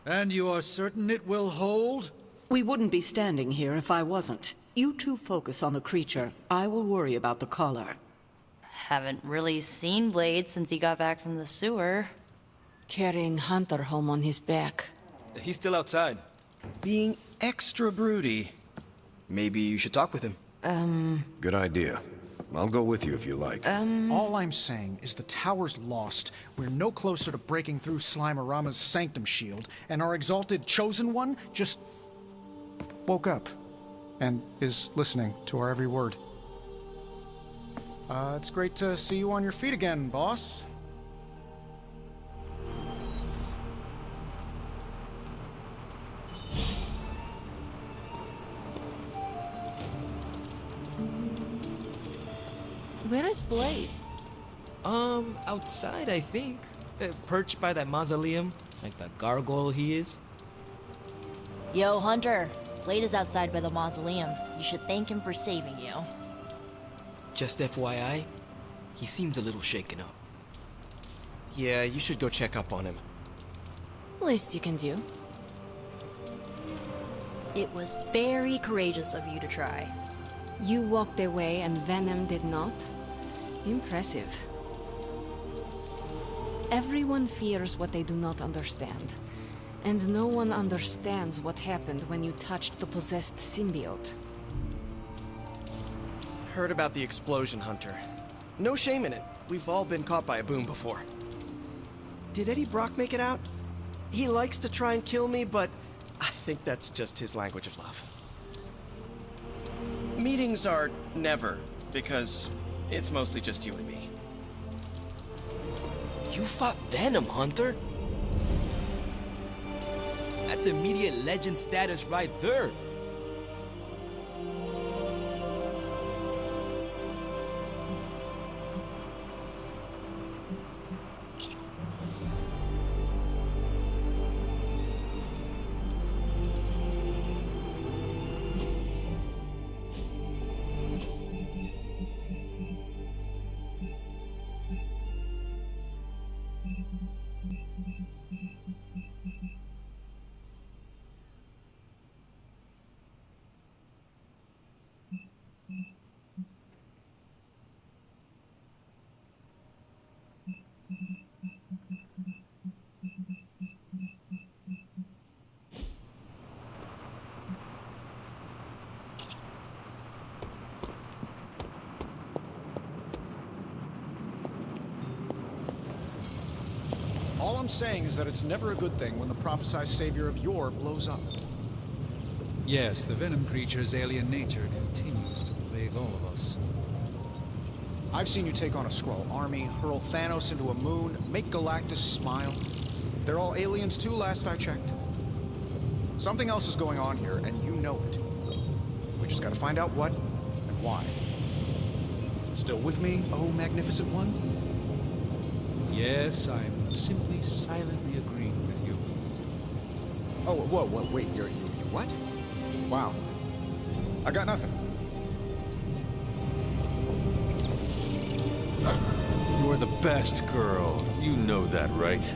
And you are certain it will hold? We wouldn't be standing here if I wasn't. You two focus on the creature. I will worry about the collar. Haven't really seen Blade since he got back from the sewer. Carrying Hunter home on his back. He's still outside. Being extra broody. Maybe you should talk with him. Good idea. I'll go with you if you like. All I'm saying is the tower's lost. We're no closer to breaking through Slimerama's sanctum shield, and our exalted chosen one just woke up and is listening to our every word. It's great to see you on your feet again, boss. Where is Blade? Outside, I think. Perched by that mausoleum, like the gargoyle he is. Yo, Hunter. Blade is outside by the mausoleum. You should thank him for saving you. Just FYI, he seems a little shaken up. Yeah, you should go check up on him. Least you can do. It was very courageous of you to try. You walked away and Venom did not? Impressive. Everyone fears what they do not understand. And no one understands what happened when you touched the possessed symbiote. Heard about the explosion, Hunter. No shame in it. We've all been caught by a boom before. Did Eddie Brock make it out? He likes to try and kill me, but I think that's just his language of love. Meetings are never, because it's mostly just you and me. You fought Venom, Hunter? That's immediate legend status right there. All I'm saying is that it's never a good thing when the prophesied savior of yore blows up. Yes, the venom creature's alien nature continues to plague all of us. I've seen you take on a Skrull army, hurl Thanos into a moon, make Galactus smile. They're all aliens too, last I checked. Something else is going on here, and you know it. We just gotta find out what and why. Still with me, oh magnificent one? Yes, I'm simply silently agreeing with you. Oh, whoa, wait, you what? Wow. I got nothing. You're the best girl. You know that, right?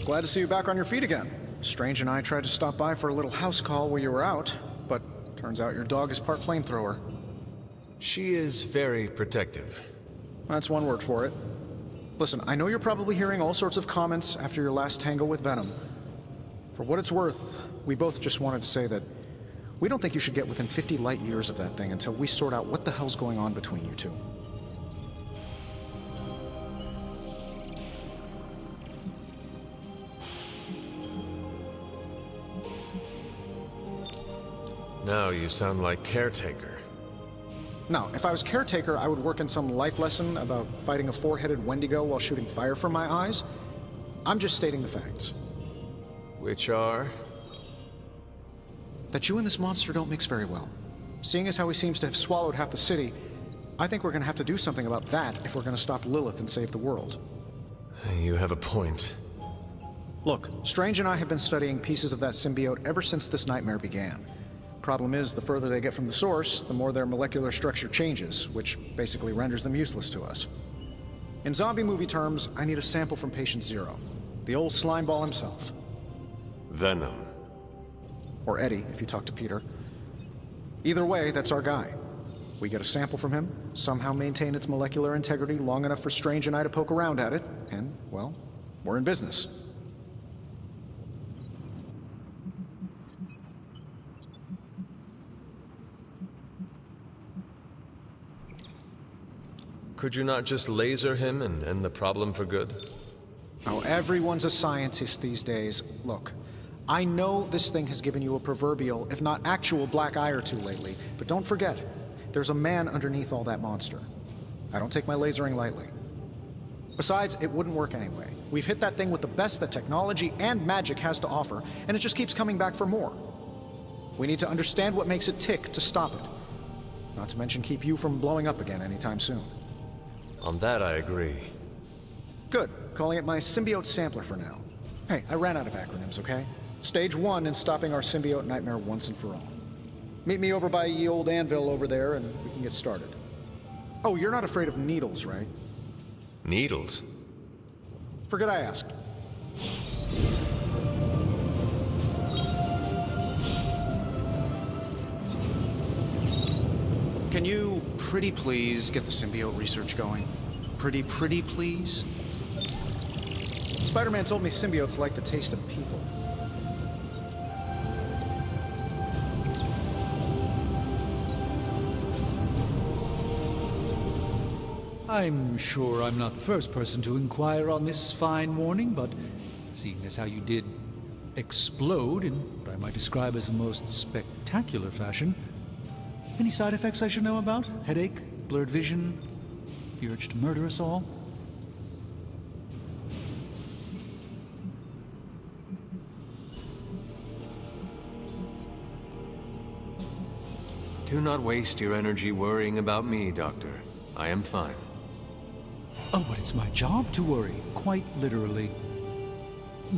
Glad to see you back on your feet again. Strange and I tried to stop by for a little house call while you were out, but turns out your dog is part flamethrower. She is very protective. That's one word for it. Listen, I know you're probably hearing all sorts of comments after your last tangle with Venom. For what it's worth, we both just wanted to say that we don't think you should get within 50 light years of that thing until we sort out what the hell's going on between you two. Now you sound like Caretaker. No, if I was Caretaker, I would work in some life lesson about fighting a four-headed Wendigo while shooting fire from my eyes. I'm just stating the facts. Which are? That you and this monster don't mix very well. Seeing as how he seems to have swallowed half the city, I think we're gonna have to do something about that if we're gonna stop Lilith and save the world. You have a point. Look, Strange and I have been studying pieces of that symbiote ever since this nightmare began. Problem is, the further they get from the source, the more their molecular structure changes, which basically renders them useless to us. In zombie movie terms, I need a sample from Patient Zero. The old slime ball himself. Venom. Or Eddie, if you talk to Peter. Either way, that's our guy. We get a sample from him, somehow maintain its molecular integrity long enough for Strange and I to poke around at it, and, well, we're in business. Could you not just laser him and end the problem for good? Oh, everyone's a scientist these days. Look, I know this thing has given you a proverbial, if not actual, black eye or two lately, but don't forget, there's a man underneath all that monster. I don't take my lasering lightly. Besides, it wouldn't work anyway. We've hit that thing with the best that technology and magic has to offer, and it just keeps coming back for more. We need to understand what makes it tick to stop it. Not to mention keep you from blowing up again anytime soon. On that, I agree. Good. Calling it my symbiote sampler for now. Hey, I ran out of acronyms, okay? Stage 1 in stopping our symbiote nightmare once and for all. Meet me over by ye old anvil over there and we can get started. Oh, you're not afraid of needles, right? Needles? Forget I asked. Can you pretty please get the symbiote research going? Pretty please? Spider-Man told me symbiotes like the taste of people. I'm sure I'm not the first person to inquire on this fine morning, but seeing as how you did explode in what I might describe as a most spectacular fashion, any side effects I should know about? Headache? Blurred vision? The urge to murder us all? Do not waste your energy worrying about me, Doctor. I am fine. Oh, but it's my job to worry, quite literally.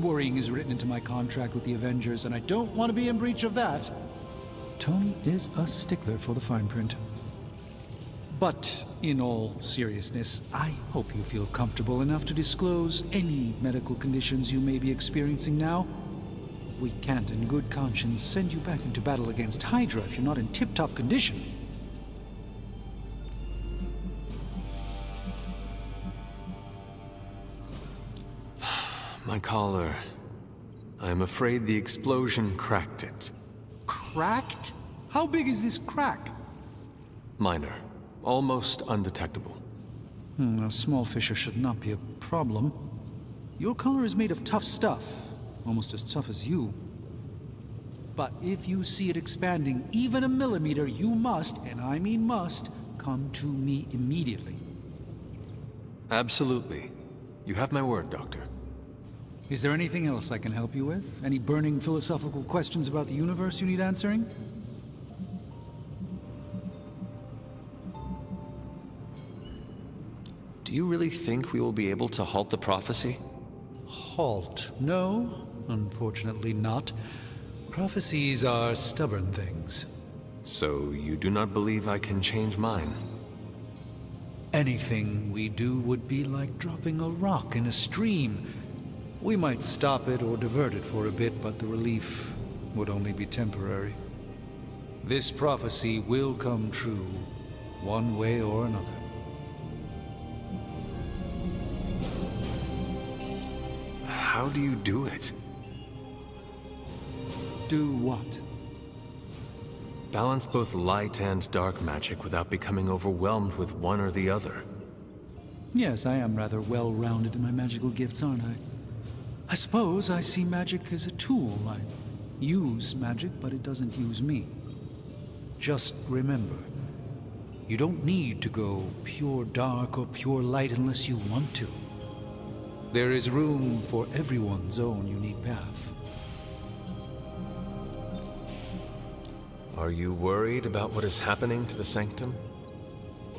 Worrying is written into my contract with the Avengers, and I don't want to be in breach of that. Tony is a stickler for the fine print. But in all seriousness, I hope you feel comfortable enough to disclose any medical conditions you may be experiencing now. We can't in good conscience send you back into battle against Hydra if you're not in tip-top condition. My collar. I am afraid the explosion cracked it. Cracked? How big is this crack? Minor. Almost undetectable. A small fissure should not be a problem. Your collar is made of tough stuff, almost as tough as you. But if you see it expanding even a millimeter, you must, and I mean must, come to me immediately. Absolutely. You have my word, Doctor. Is there anything else I can help you with? Any burning philosophical questions about the universe you need answering? Do you really think we will be able to halt the prophecy? Halt? No, unfortunately not. Prophecies are stubborn things. So you do not believe I can change mine? Anything we do would be like dropping a rock in a stream. We might stop it or divert it for a bit, but the relief would only be temporary. This prophecy will come true, one way or another. How do you do it? Do what? Balance both light and dark magic without becoming overwhelmed with one or the other. Yes, I am rather well-rounded in my magical gifts, aren't I? I suppose I see magic as a tool. I use magic, but it doesn't use me. Just remember, you don't need to go pure dark or pure light unless you want to. There is room for everyone's own unique path. Are you worried about what is happening to the Sanctum?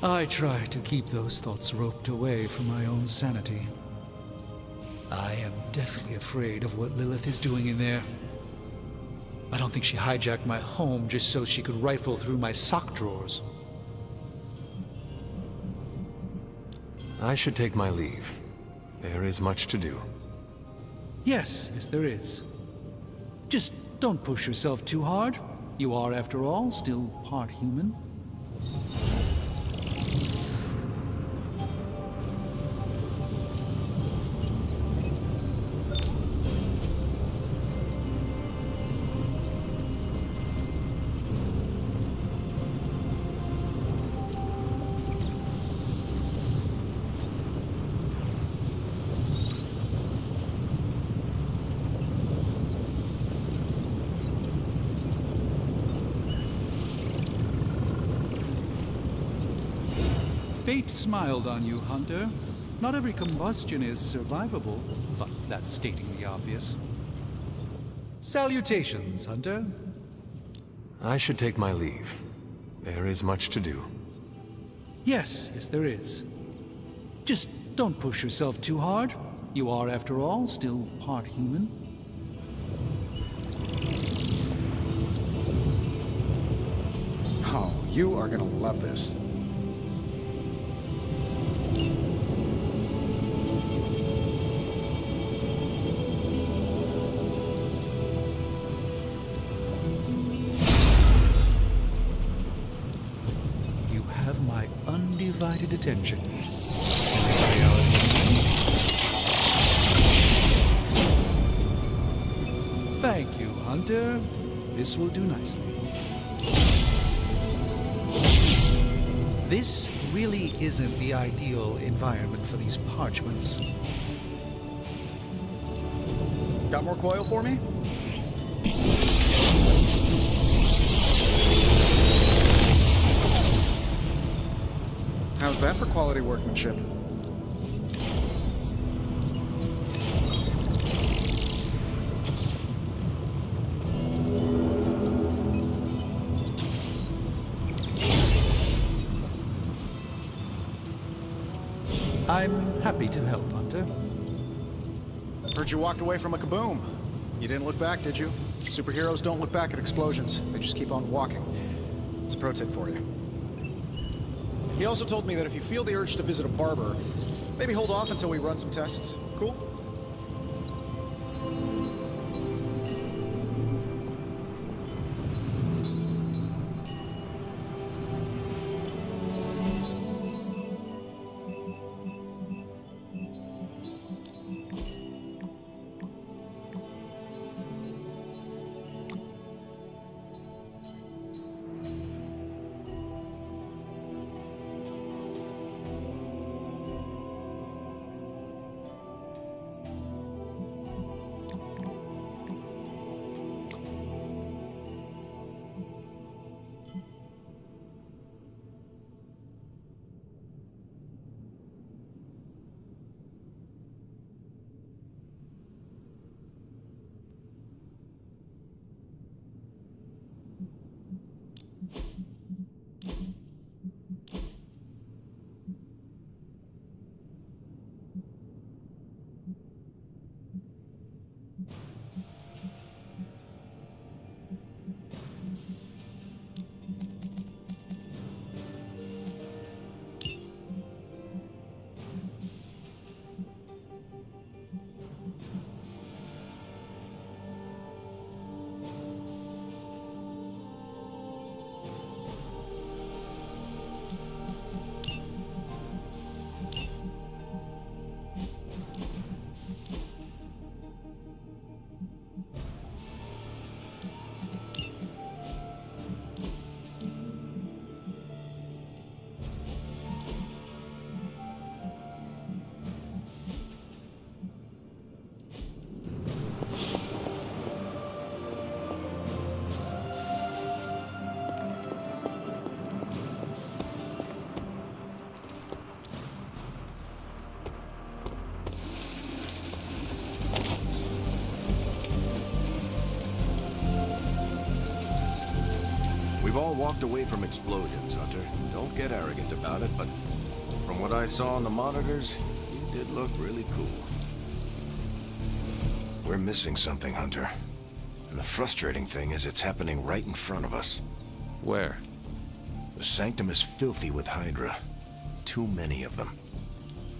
I try to keep those thoughts roped away from my own sanity. I am deathly afraid of what Lilith is doing in there. I don't think she hijacked my home just so she could rifle through my sock drawers. I should take my leave. There is much to do. Yes, there is. Just don't push yourself too hard. You are, after all, still part human. Fate smiled on you, Hunter. Not every combustion is survivable, but that's stating the obvious. Salutations, Hunter. I should take my leave. There is much to do. Yes, there is. Just don't push yourself too hard. You are, after all, still part human. Oh, you are gonna love this. You have my undivided attention. Thank you, Hunter. This will do nicely. This really isn't the ideal environment for these parchments. Got more coil for me? How's that for quality workmanship? I'm happy to help, Hunter. Heard you walked away from a kaboom. You didn't look back, did you? Superheroes don't look back at explosions. They just keep on walking. It's a pro tip for you. He also told me that if you feel the urge to visit a barber, maybe hold off until we run some tests. Cool? We've all walked away from explosions, Hunter. Don't get arrogant about it, but from what I saw on the monitors, you did look really cool. We're missing something, Hunter. And the frustrating thing is it's happening right in front of us. Where? The Sanctum is filthy with Hydra. Too many of them.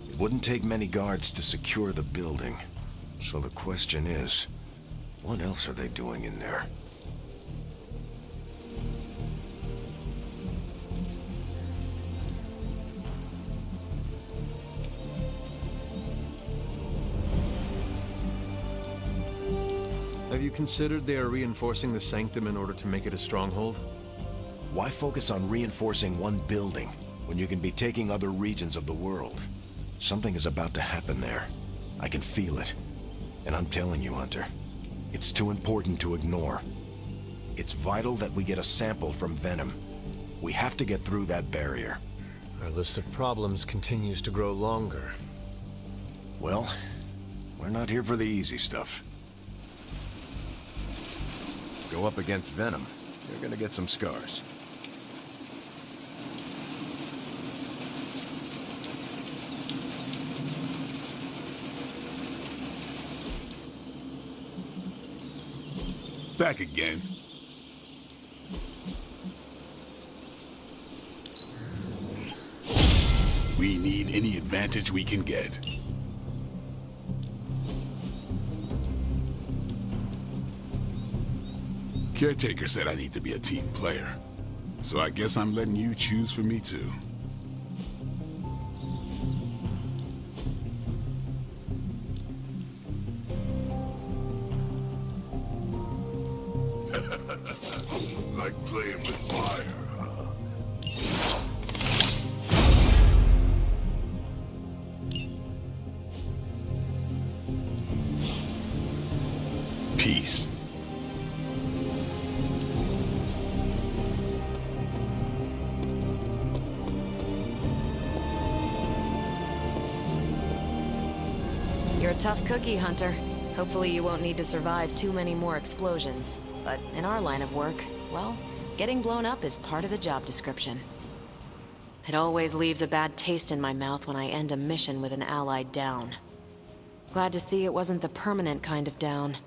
It wouldn't take many guards to secure the building. So the question is, what else are they doing in there? Have you considered they are reinforcing the Sanctum in order to make it a stronghold? Why focus on reinforcing one building when you can be taking other regions of the world? Something is about to happen there. I can feel it. And I'm telling you, Hunter, it's too important to ignore. It's vital that we get a sample from Venom. We have to get through that barrier. Our list of problems continues to grow longer. Well, we're not here for the easy stuff. Go up against Venom, you're gonna get some scars. Back again. We need any advantage we can get. Caretaker said I need to be a team player, so I guess I'm letting you choose for me too. Like playing with fire, huh? Peace. You're a tough cookie, Hunter. Hopefully you won't need to survive too many more explosions. But in our line of work, well, getting blown up is part of the job description. It always leaves a bad taste in my mouth when I end a mission with an ally down. Glad to see it wasn't the permanent kind of down.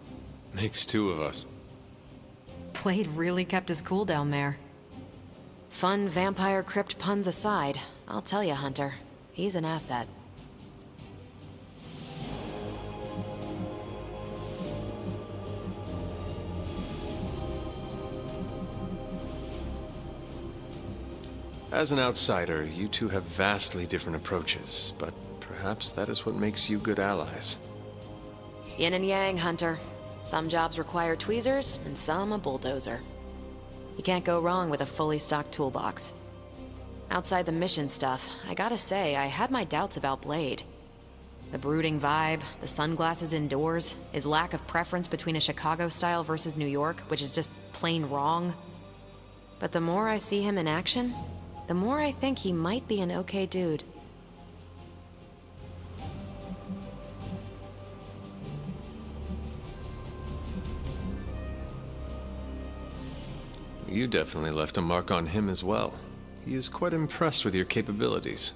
Makes two of us. Blade really kept his cool down there. Fun vampire crypt puns aside, I'll tell you, Hunter, he's an asset. As an outsider, you two have vastly different approaches, but perhaps that is what makes you good allies. Yin and yang, Hunter. Some jobs require tweezers, and some a bulldozer. You can't go wrong with a fully stocked toolbox. Outside the mission stuff, I gotta say, I had my doubts about Blade. The brooding vibe, the sunglasses indoors, his lack of preference between a Chicago style versus New York, which is just plain wrong. But the more I see him in action, the more I think he might be an okay dude. You definitely left a mark on him as well. He is quite impressed with your capabilities.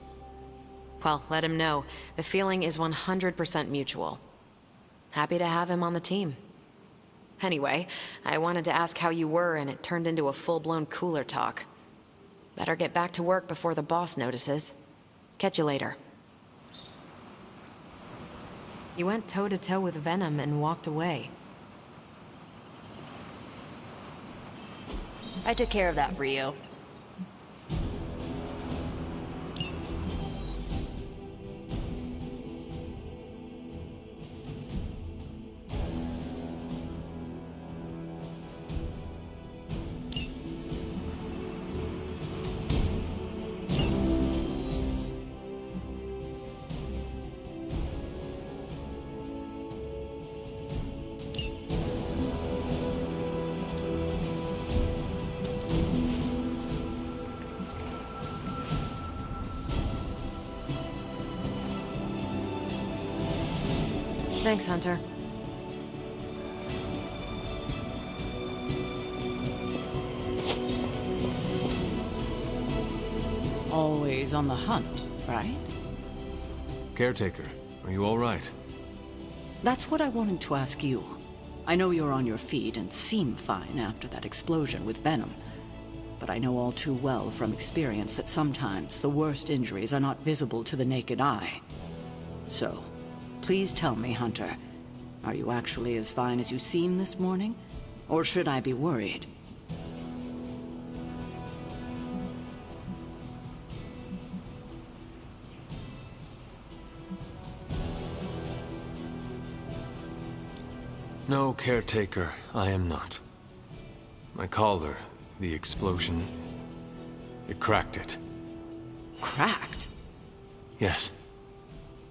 Well, let him know. The feeling is 100% mutual. Happy to have him on the team. Anyway, I wanted to ask how you were, and it turned into a full-blown cooler talk. Better get back to work before the boss notices. Catch you later. You went toe-to-toe with Venom and walked away. I took care of that for you. Thanks, Hunter. Always on the hunt, right? Caretaker, are you all right? That's what I wanted to ask you. I know you're on your feet and seem fine after that explosion with Venom. But I know all too well from experience that sometimes the worst injuries are not visible to the naked eye. So, please tell me, Hunter, are you actually as fine as you seem this morning? Or should I be worried? No, caretaker, I am not. My collar, the explosion, it cracked it. Cracked? Yes.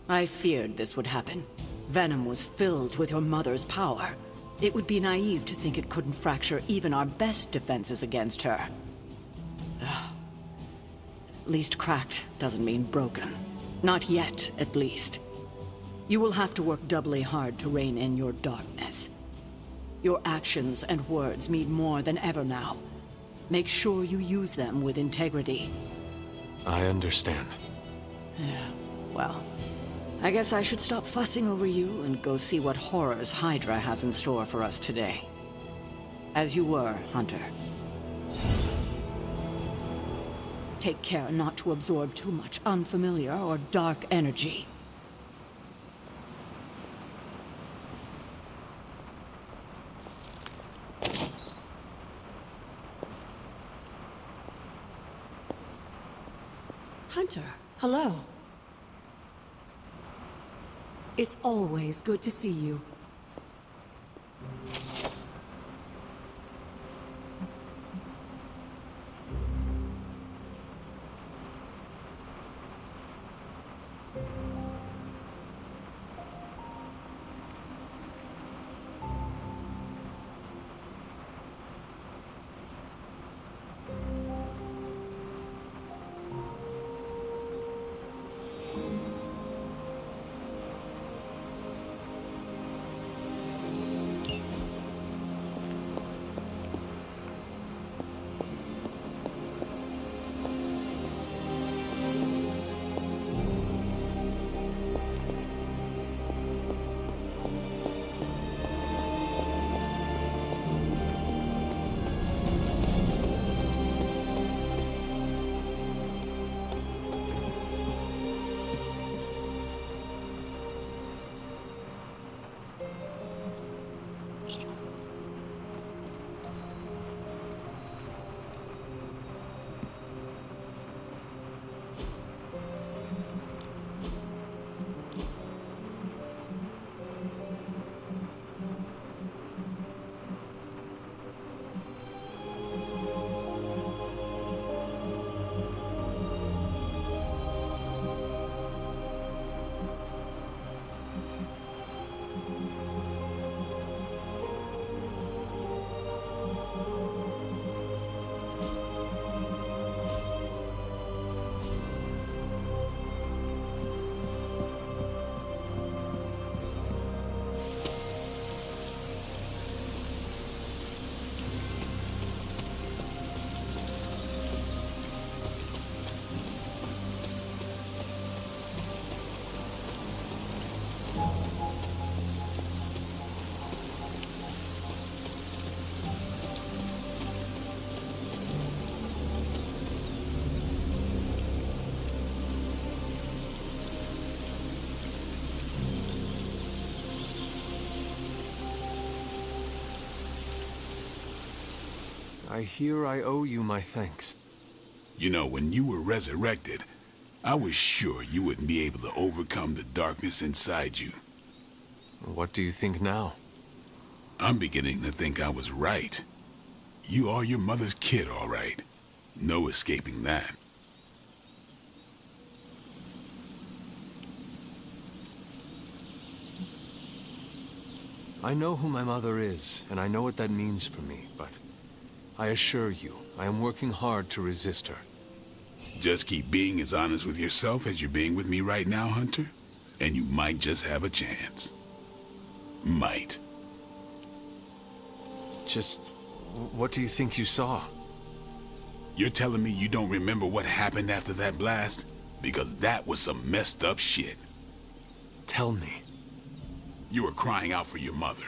I feared this would happen. Venom was filled with your mother's power. It would be naive to think it couldn't fracture even our best defenses against her. Ugh. At least cracked doesn't mean broken. Not yet, at least. You will have to work doubly hard to rein in your darkness. Your actions and words mean more than ever now. Make sure you use them with integrity. I understand. Yeah, well, I guess I should stop fussing over you and go see what horrors Hydra has in store for us today. As you were, Hunter. Take care not to absorb too much unfamiliar or dark energy. Hunter, hello. It's always good to see you. I hear I owe you my thanks. You know, when you were resurrected, I was sure you wouldn't be able to overcome the darkness inside you. What do you think now? I'm beginning to think I was right. You are your mother's kid, all right. No escaping that. I know who my mother is, and I know what that means for me, but I assure you, I am working hard to resist her. Just keep being as honest with yourself as you're being with me right now, Hunter, and you might just have a chance. Might. Just, what do you think you saw? You're telling me you don't remember what happened after that blast? Because that was some messed up shit. Tell me. You were crying out for your mother.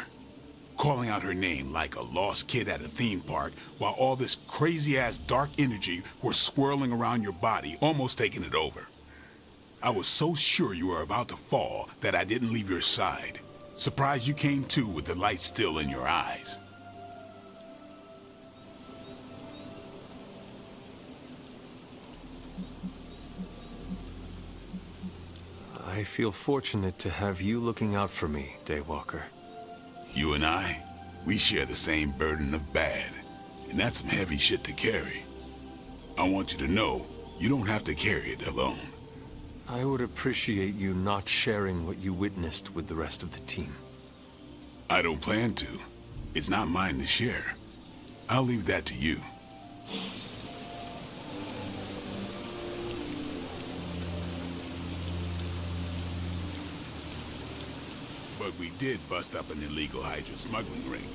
calling out her name like a lost kid at a theme park while all this crazy-ass dark energy was swirling around your body, almost taking it over. I was so sure you were about to fall that I didn't leave your side. Surprised you came to with the light still in your eyes. I feel fortunate to have you looking out for me, Daywalker. You and I, we share the same burden of bad, and that's some heavy shit to carry. I want you to know, you don't have to carry it alone. I would appreciate you not sharing what you witnessed with the rest of the team. I don't plan to. It's not mine to share. I'll leave that to you. But we did bust up an illegal Hydra smuggling ring.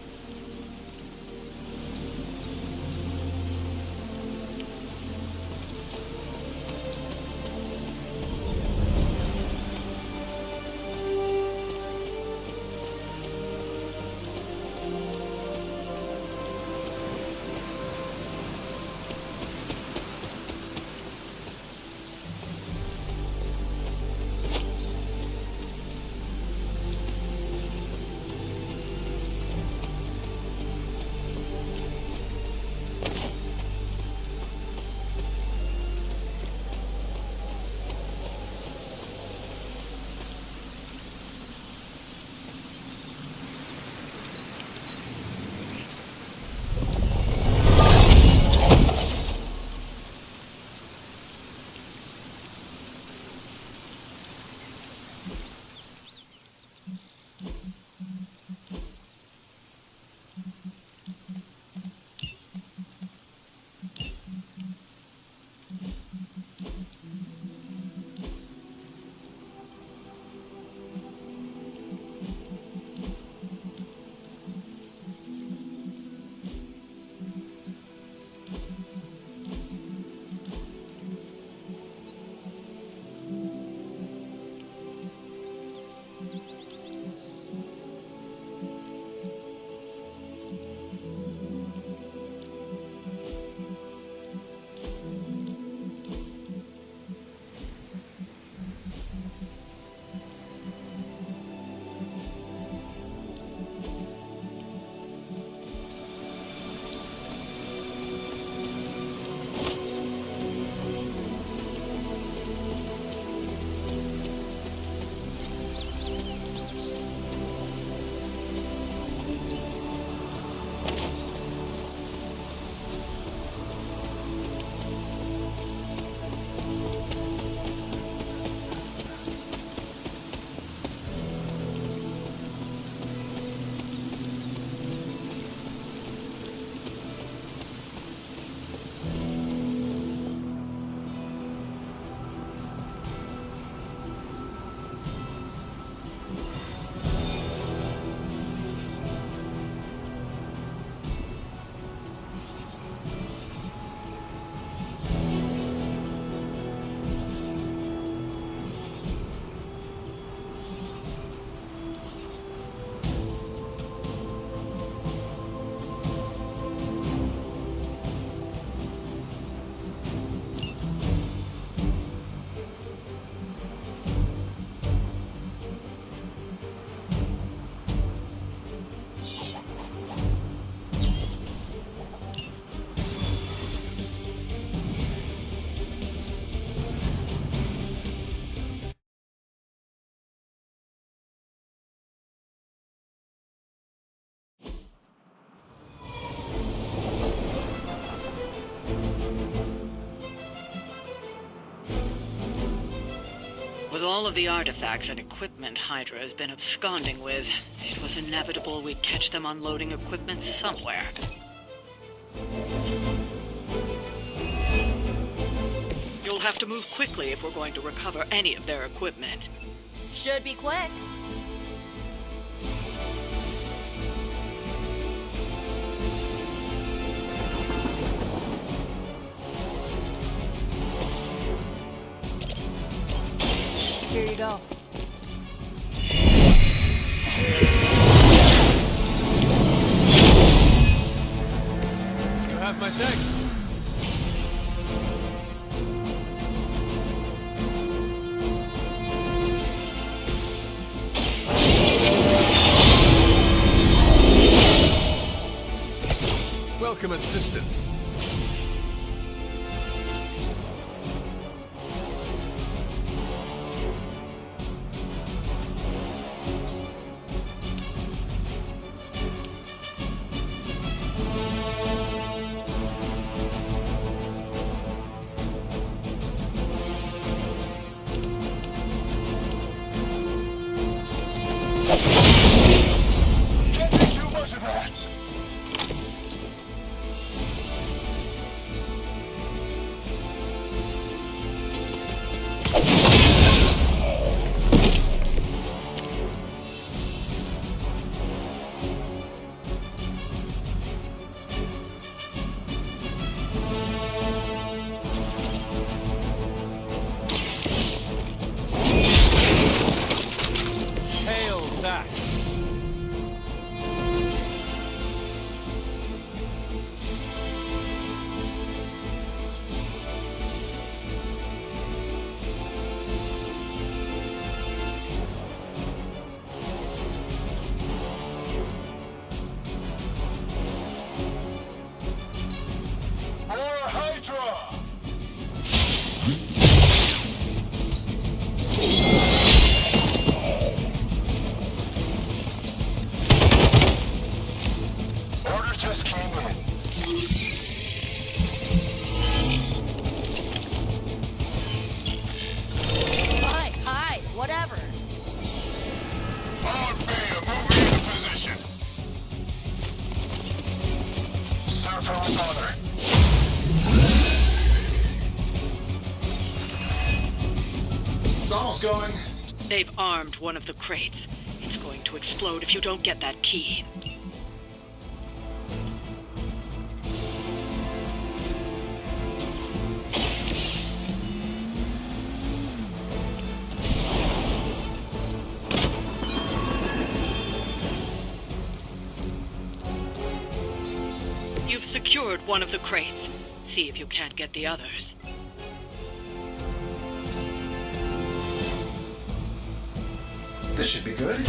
With all of the artifacts and equipment Hydra has been absconding with, it was inevitable we'd catch them unloading equipment somewhere. You'll have to move quickly if we're going to recover any of their equipment. Should be quick. Here you go. Welcome assistance. Hide, whatever. On Bam, move into position. Serve her with honor. It's almost going. They've armed one of the crates. It's going to explode if you don't get that key. You've secured one of the crates. See if you can't get the others. This should be good.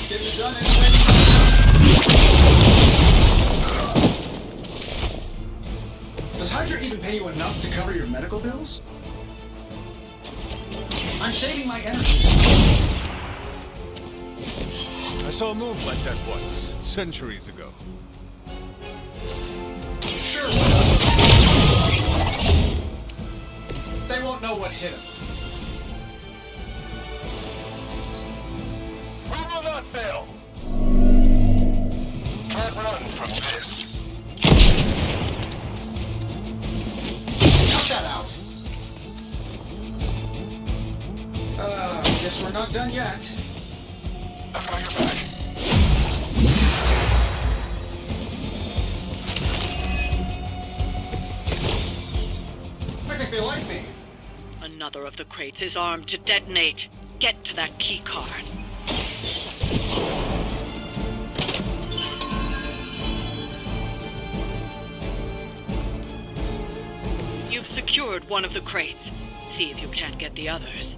Get it done anyway. Does Hydra even pay you enough to cover your medical bills? I'm saving my energy. I saw a move like that once, centuries ago. Sure. They won't know what hit him. We will not fail. Can't run from this. Cut that out. Guess we're not done yet. I've got your back. I think they like me. Another of the crates is armed to detonate. Get to that key card. You've secured one of the crates. See if you can't get the others.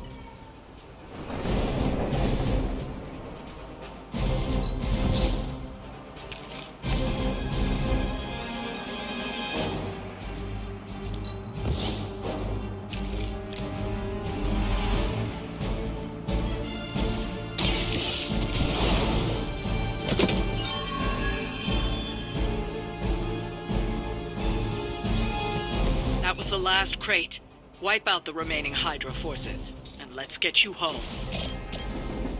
That was the last crate. Wipe out the remaining Hydra forces, and let's get you home.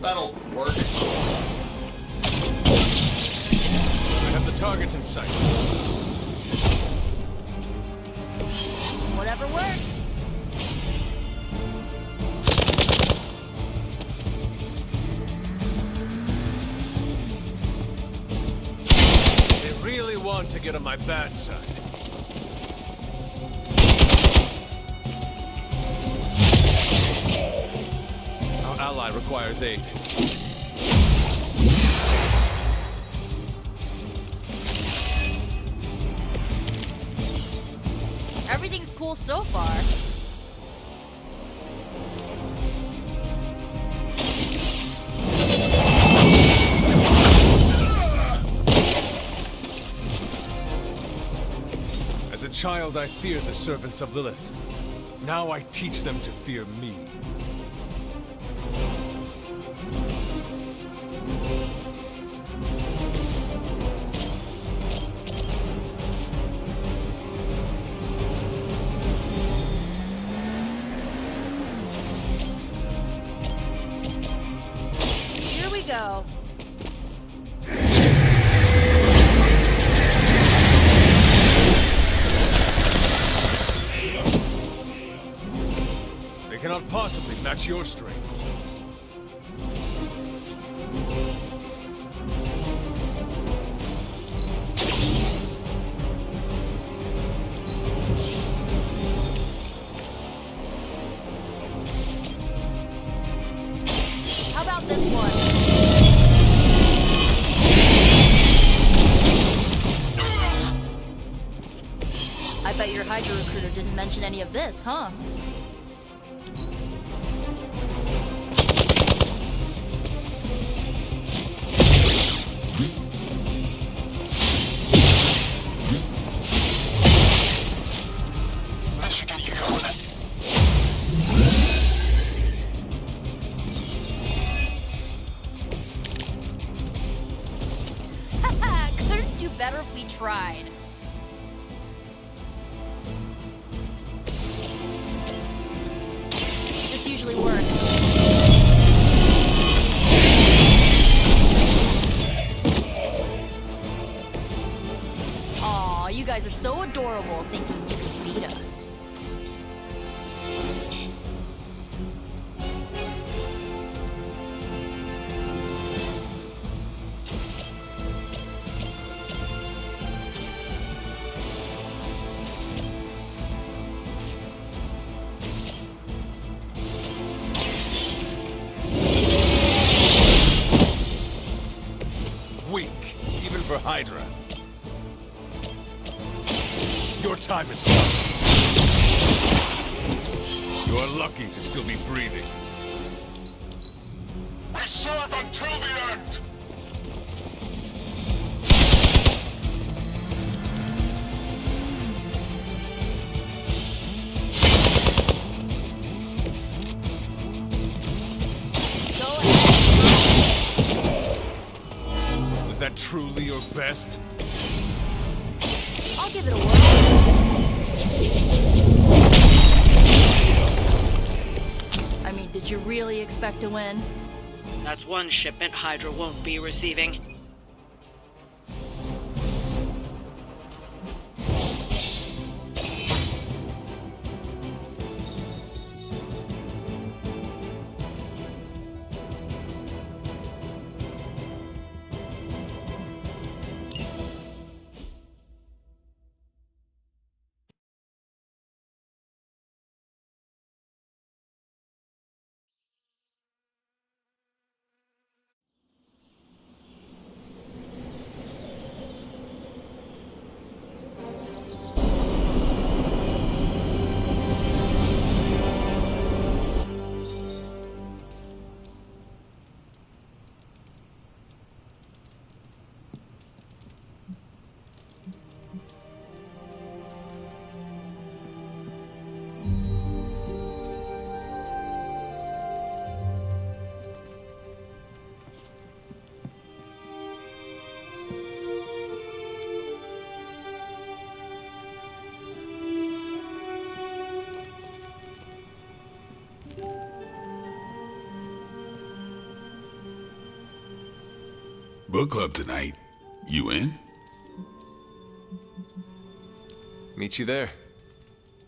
That'll work. I have the targets in sight. Whatever works. They really want to get on my bad side. Our ally requires aid. Everything's cool so far. As a child, I feared the servants of Lilith. Now I teach them to fear me. Here we go. They cannot possibly match your strength. How about this one? I bet your Hydra recruiter didn't mention any of this, huh? Haha, couldn't do better if we tried. This usually works. Aw, you guys are so adorable thinking you can beat us. Weak, even for Hydra. Your time is come. You are lucky to still be breathing. We serve until the end! Go ahead. Was that truly your best? I'll give it a whirl. I mean, did you really expect to win? That's one shipment Hydra won't be receiving. Book club tonight. You in? Meet you there.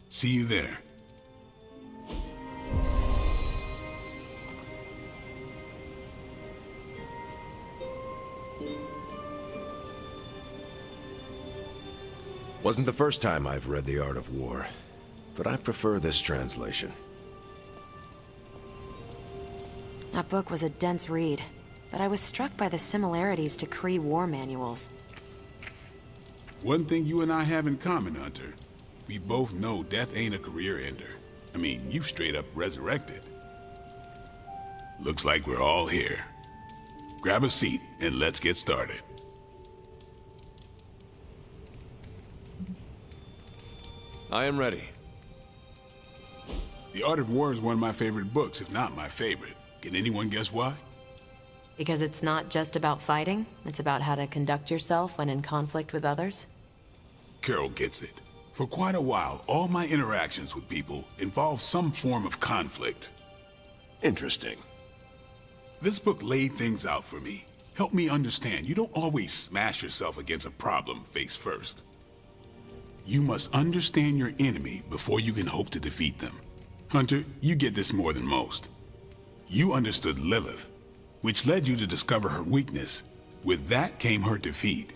See you there. Wasn't the first time I've read The Art of War, but I prefer this translation. That book was a dense read, but I was struck by the similarities to Kree war manuals. One thing you and I have in common, Hunter. We both know death ain't a career ender. I mean, you straight up resurrected. Looks like we're all here. Grab a seat and let's get started. I am ready. The Art of War is one of my favorite books, if not my favorite. Can anyone guess why? Because it's not just about fighting, it's about how to conduct yourself when in conflict with others. Carol gets it. For quite a while, all my interactions with people involve some form of conflict. Interesting. This book laid things out for me. Helped me understand you don't always smash yourself against a problem face first. You must understand your enemy before you can hope to defeat them. Hunter, you get this more than most. You understood Lilith, which led you to discover her weakness. With that came her defeat.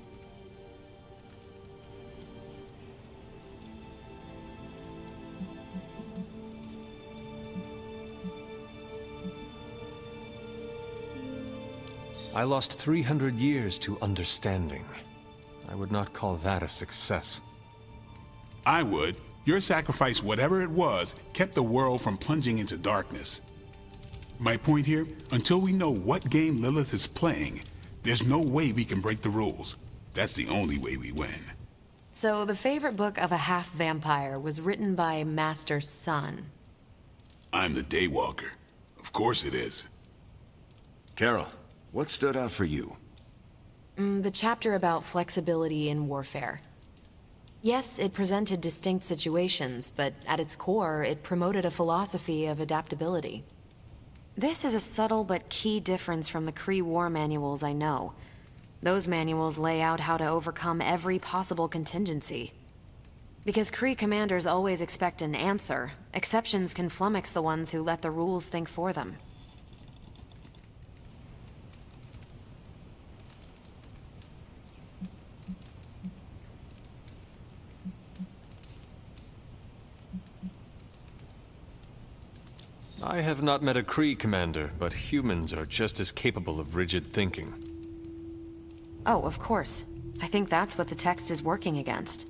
I lost 300 years to understanding. I would not call that a success. I would. Your sacrifice, whatever it was, kept the world from plunging into darkness. My point here, until we know what game Lilith is playing, there's no way we can break the rules. That's the only way we win. So the favorite book of a half-vampire was written by Master Sun. I'm the Daywalker. Of course it is. Carol, what stood out for you? The chapter about flexibility in warfare. Yes, it presented distinct situations, but at its core, it promoted a philosophy of adaptability. This is a subtle but key difference from the Kree war manuals I know. Those manuals lay out how to overcome every possible contingency. Because Kree commanders always expect an answer, exceptions can flummox the ones who let the rules think for them. I have not met a Kree commander, but humans are just as capable of rigid thinking. Oh, of course. I think that's what the text is working against.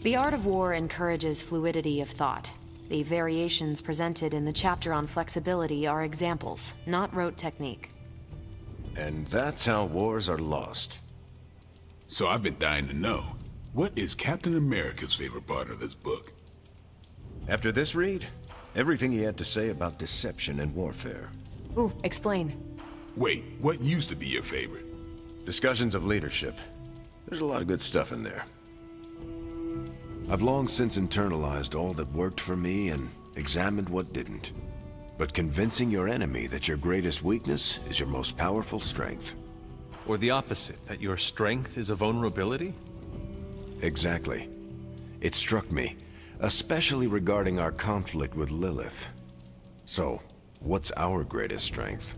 The Art of War encourages fluidity of thought. The variations presented in the chapter on flexibility are examples, not rote technique. And that's how wars are lost. So I've been dying to know, what is Captain America's favorite part of this book? After this read, everything he had to say about deception and warfare. Ooh, explain. Wait, what used to be your favorite? Discussions of leadership. There's a lot of good stuff in there. I've long since internalized all that worked for me and examined what didn't. But convincing your enemy that your greatest weakness is your most powerful strength. Or the opposite, that your strength is a vulnerability? Exactly. It struck me, especially regarding our conflict with Lilith. So, what's our greatest strength?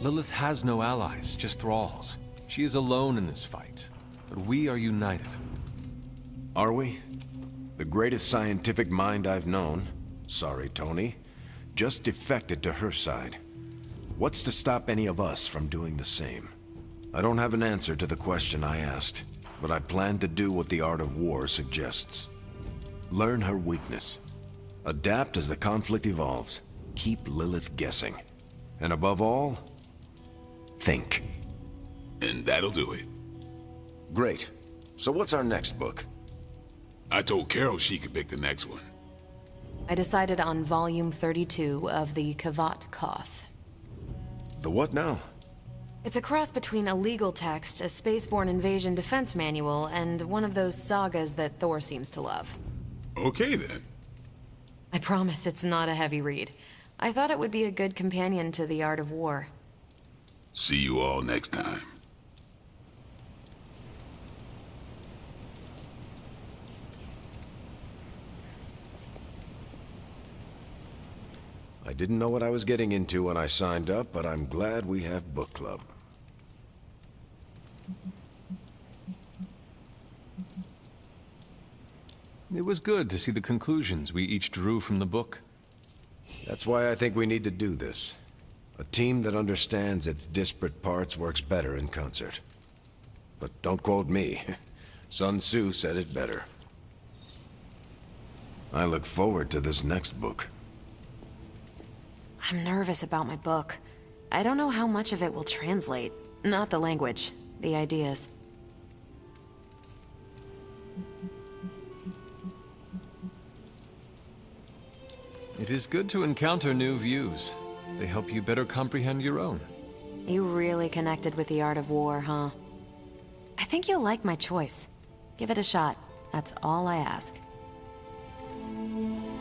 Lilith has no allies, just thralls. She is alone in this fight, but we are united. Are we? The greatest scientific mind I've known, sorry Tony, just defected to her side. What's to stop any of us from doing the same? I don't have an answer to the question I asked, but I plan to do what the Art of War suggests. Learn her weakness. Adapt as the conflict evolves. Keep Lilith guessing. And above all, think. And that'll do it. Great. So what's our next book? I told Carol she could pick the next one. I decided on volume 32 of the Kavat Koth. The what now? It's a cross between a legal text, a spaceborne invasion defense manual, and one of those sagas that Thor seems to love. Okay, then. I promise it's not a heavy read. I thought it would be a good companion to The Art of War. See you all next time. I didn't know what I was getting into when I signed up, but I'm glad we have book club. It was good to see the conclusions we each drew from the book. That's why I think we need to do this. A team that understands its disparate parts works better in concert. But don't quote me. Sun Tzu said it better. I look forward to this next book. I'm nervous about my book. I don't know how much of it will translate. Not the language, the ideas. It is good to encounter new views. They help you better comprehend your own. You really connected with The Art of War, huh? I think you'll like my choice. Give it a shot. That's all I ask.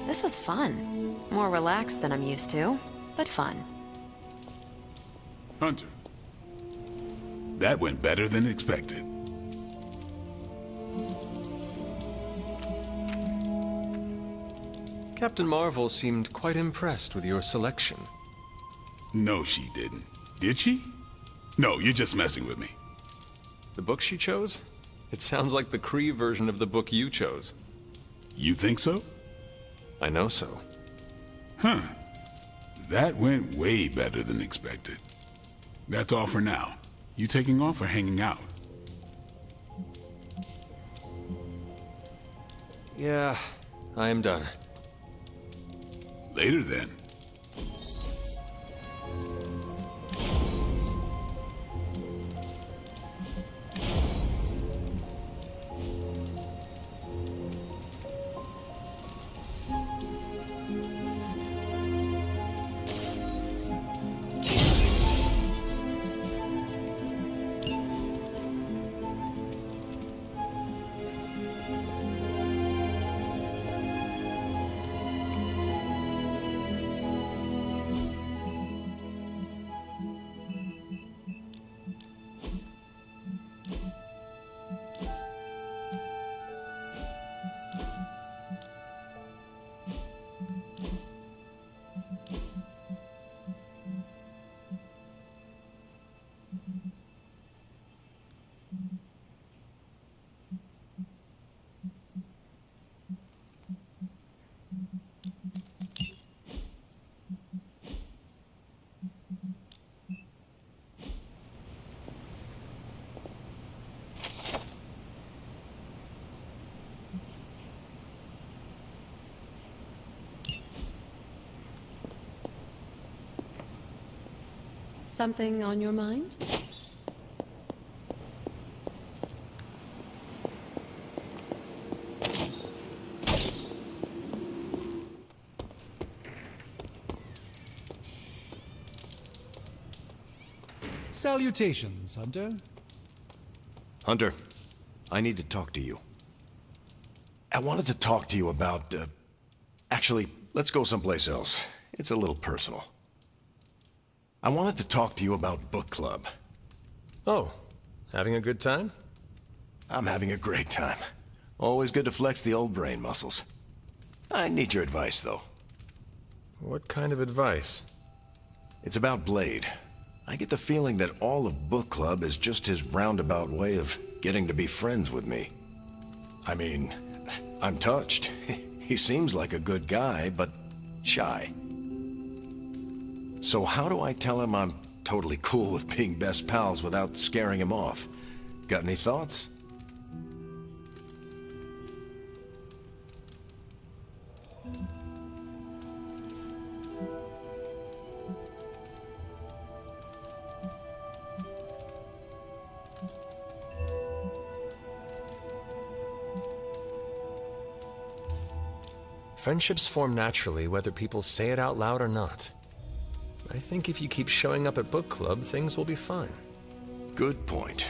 This was fun. More relaxed than I'm used to, but fun. Hunter. That went better than expected. Captain Marvel seemed quite impressed with your selection. No, she didn't. Did she? No, you're just messing with me. The book she chose? It sounds like the Kree version of the book you chose. You think so? I know so. Huh. That went way better than expected. That's all for now. You taking off or hanging out? Yeah, I am done. Later then. Something on your mind? Salutations, Hunter. Hunter, I need to talk to you. I wanted to talk to you about, Actually, let's go someplace else. It's a little personal. I wanted to talk to you about book club. Oh, having a good time? I'm having a great time. Always good to flex the old brain muscles. I need your advice, though. What kind of advice? It's about Blade. I get the feeling that all of book club is just his roundabout way of getting to be friends with me. I mean, I'm touched. He seems like a good guy, but shy. So how do I tell him I'm totally cool with being best pals without scaring him off? Got any thoughts? Friendships form naturally whether people say it out loud or not. I think if you keep showing up at book club, things will be fine. Good point.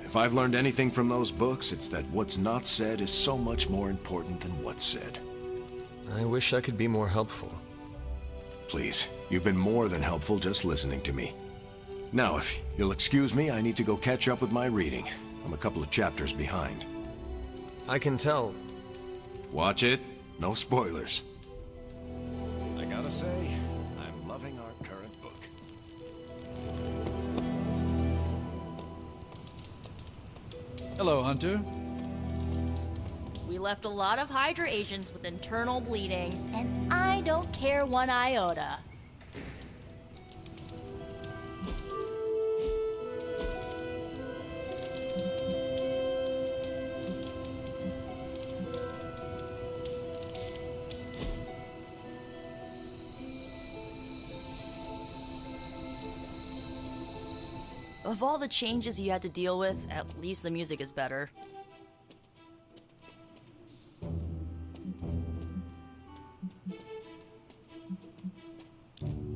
If I've learned anything from those books, it's that what's not said is so much more important than what's said. I wish I could be more helpful. Please, you've been more than helpful just listening to me. Now, if you'll excuse me, I need to go catch up with my reading. I'm a couple of chapters behind. I can tell. Watch it. No spoilers. I gotta say, I'm loving our current book. Hello, Hunter. We left a lot of Hydra agents with internal bleeding, and I don't care one iota. Of all the changes you had to deal with, at least the music is better.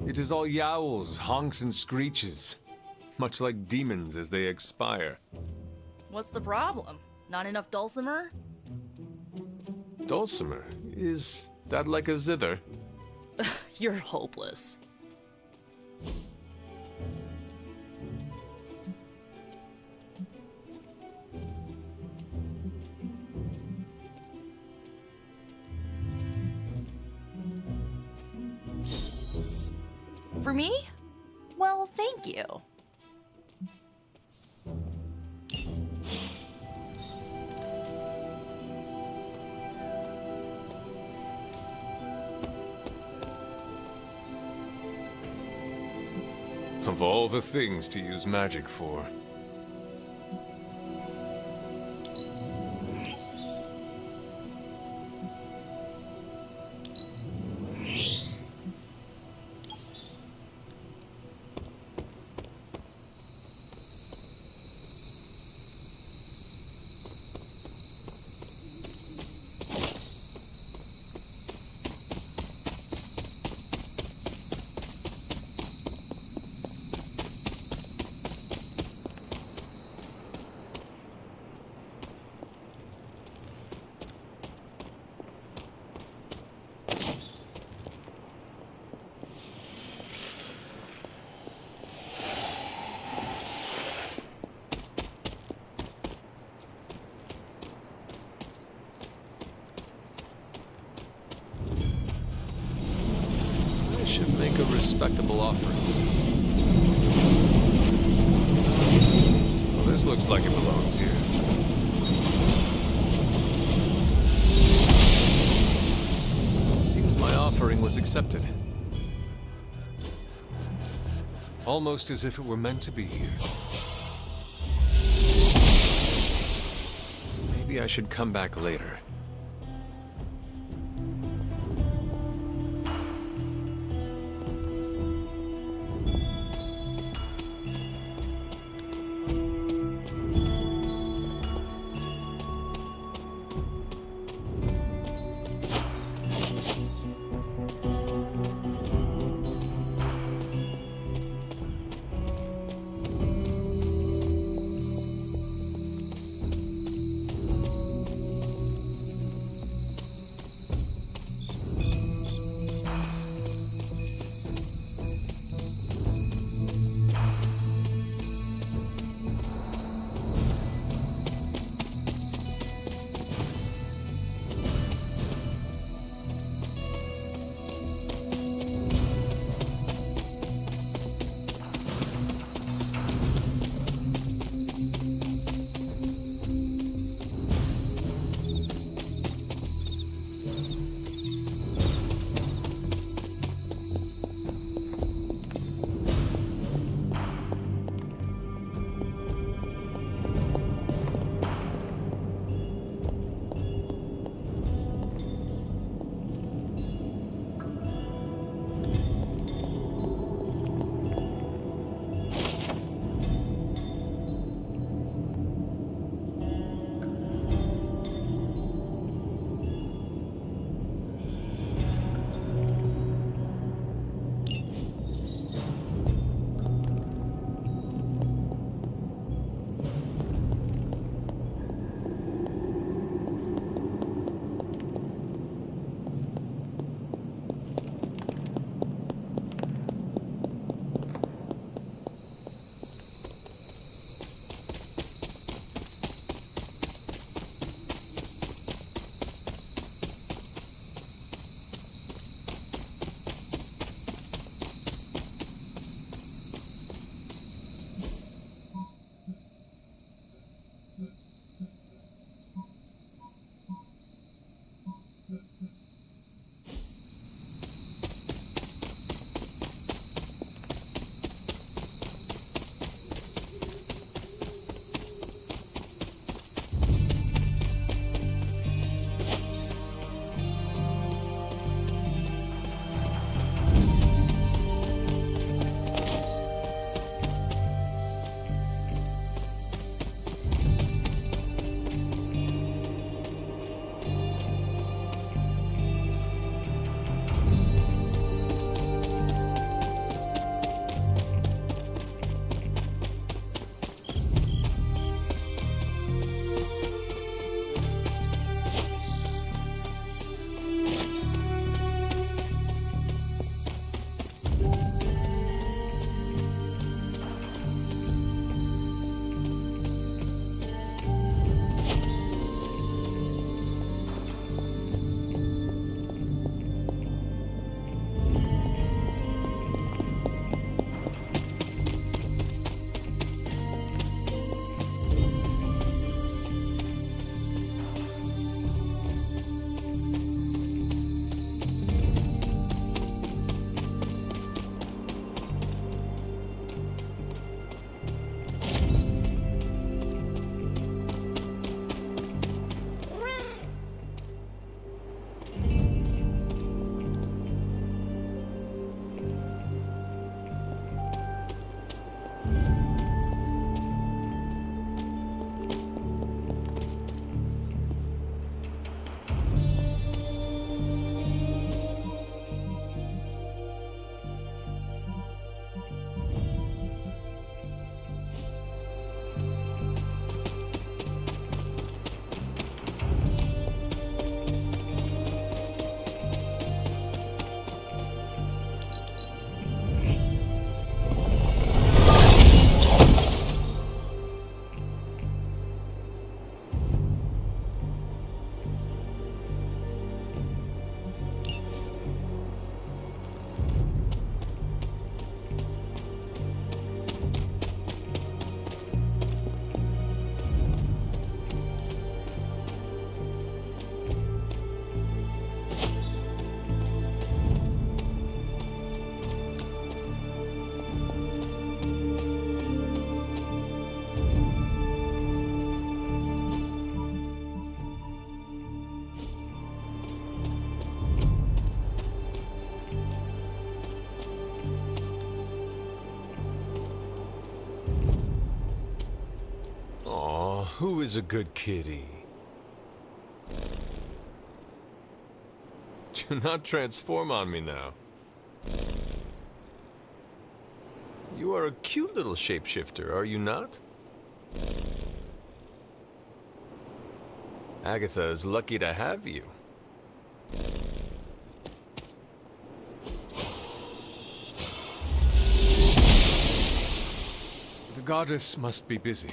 It is all yowls, honks, and screeches. Much like demons as they expire. What's the problem? Not enough dulcimer? Dulcimer? Is that like a zither? You're hopeless. For me? Well, thank you. Of all the things to use magic for. Should make a respectable offer. Well, this looks like it belongs here. Seems my offering was accepted. Almost as if it were meant to be here. Maybe I should come back later. Aw, who is a good kitty? Do not transform on me now. You are a cute little shapeshifter, are you not? Agatha is lucky to have you. The goddess must be busy.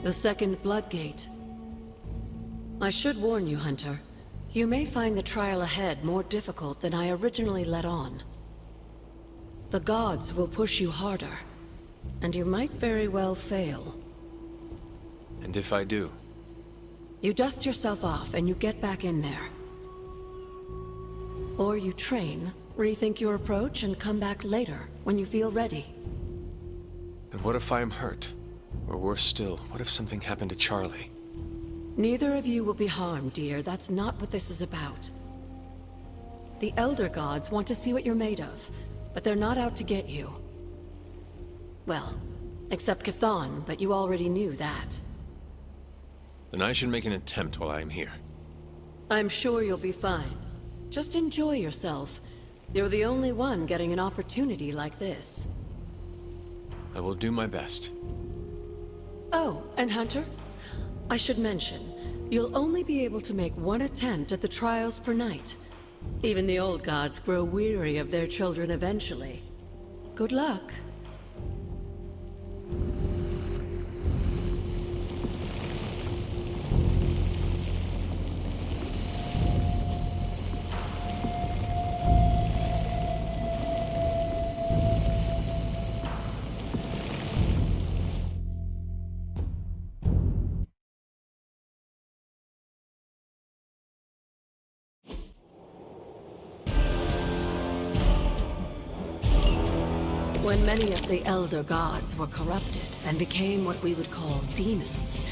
The second Bloodgate. I should warn you, Hunter. You may find the trial ahead more difficult than I originally let on. The gods will push you harder, and you might very well fail. And if I do? You dust yourself off and you get back in there. Or you train, rethink your approach, and come back later, when you feel ready. And what if I am hurt? Or worse still, what if something happened to Charlie? Neither of you will be harmed, dear. That's not what this is about. The Elder Gods want to see what you're made of, but they're not out to get you. Well, except Chthon, but you already knew that. Then I should make an attempt while I am here. I'm sure you'll be fine. Just enjoy yourself. You're the only one getting an opportunity like this. I will do my best. Oh, and Hunter, I should mention, you'll only be able to make one attempt at the trials per night. Even the old gods grow weary of their children eventually. Good luck. When many of the Elder Gods were corrupted and became what we would call demons,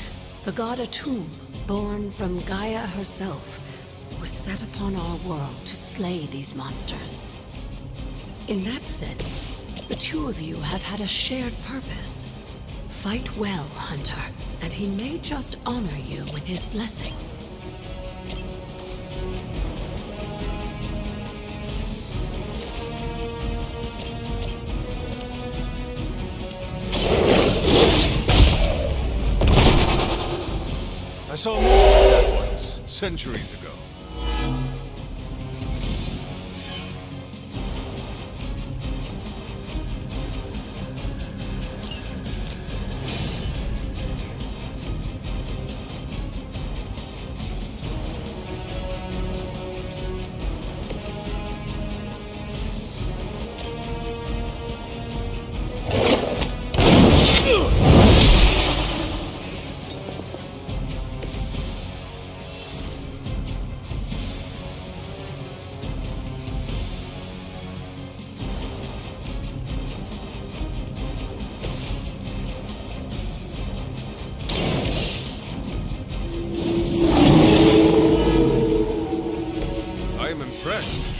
the god Atum, born from Gaia herself, was set upon our world to slay these monsters. In that sense, the two of you have had a shared purpose. Fight well, Hunter, and he may just honor you with his blessing. I saw a movie like that once, centuries ago. Impressed.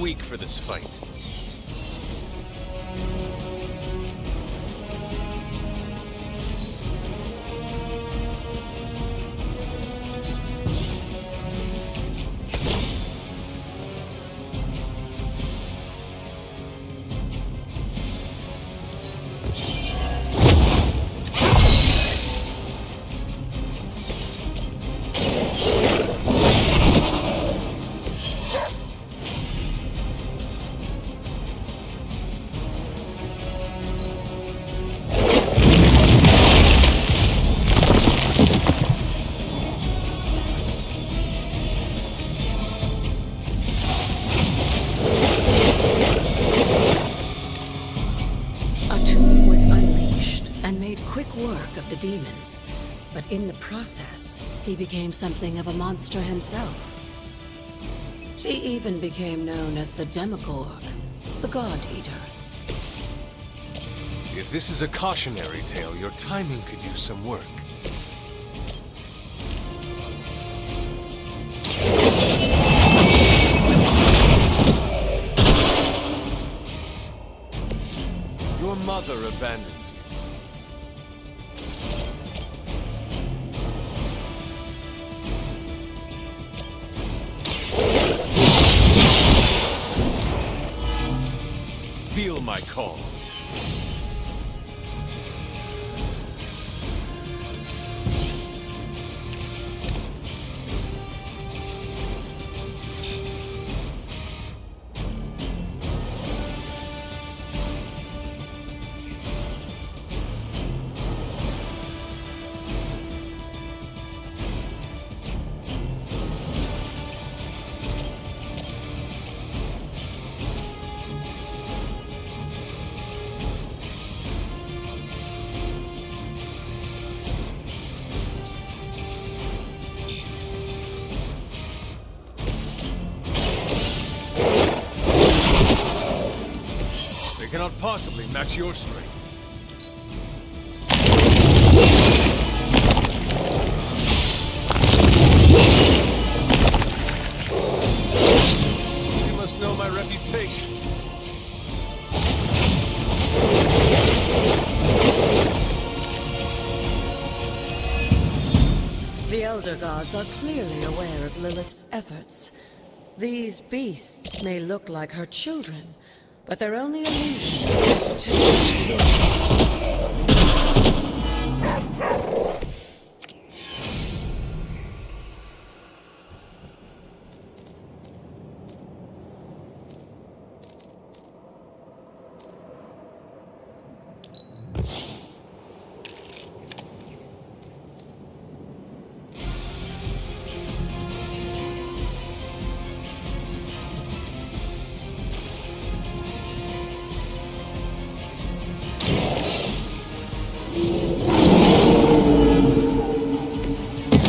weak for this fight. Atum was unleashed and made quick work of the demons, but in the process, he became something of a monster himself. He even became known as the Demogorg, the God Eater. If this is a cautionary tale, your timing could use some work. Your mother abandons you. Feel my call. They cannot possibly match your strength. You must know my reputation. The Elder Gods are clearly aware of Lilith's efforts. These beasts may look like her children, but they're only illusions meant to test her skills.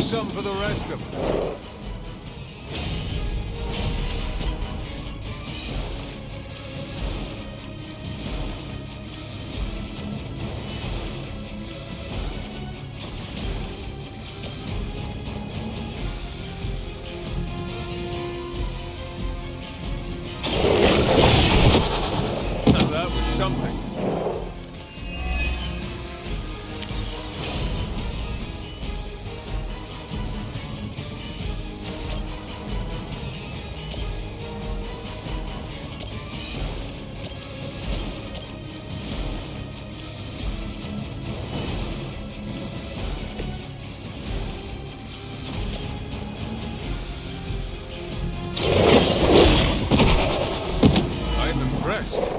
Some for the rest of us. Now that was something. I'm impressed.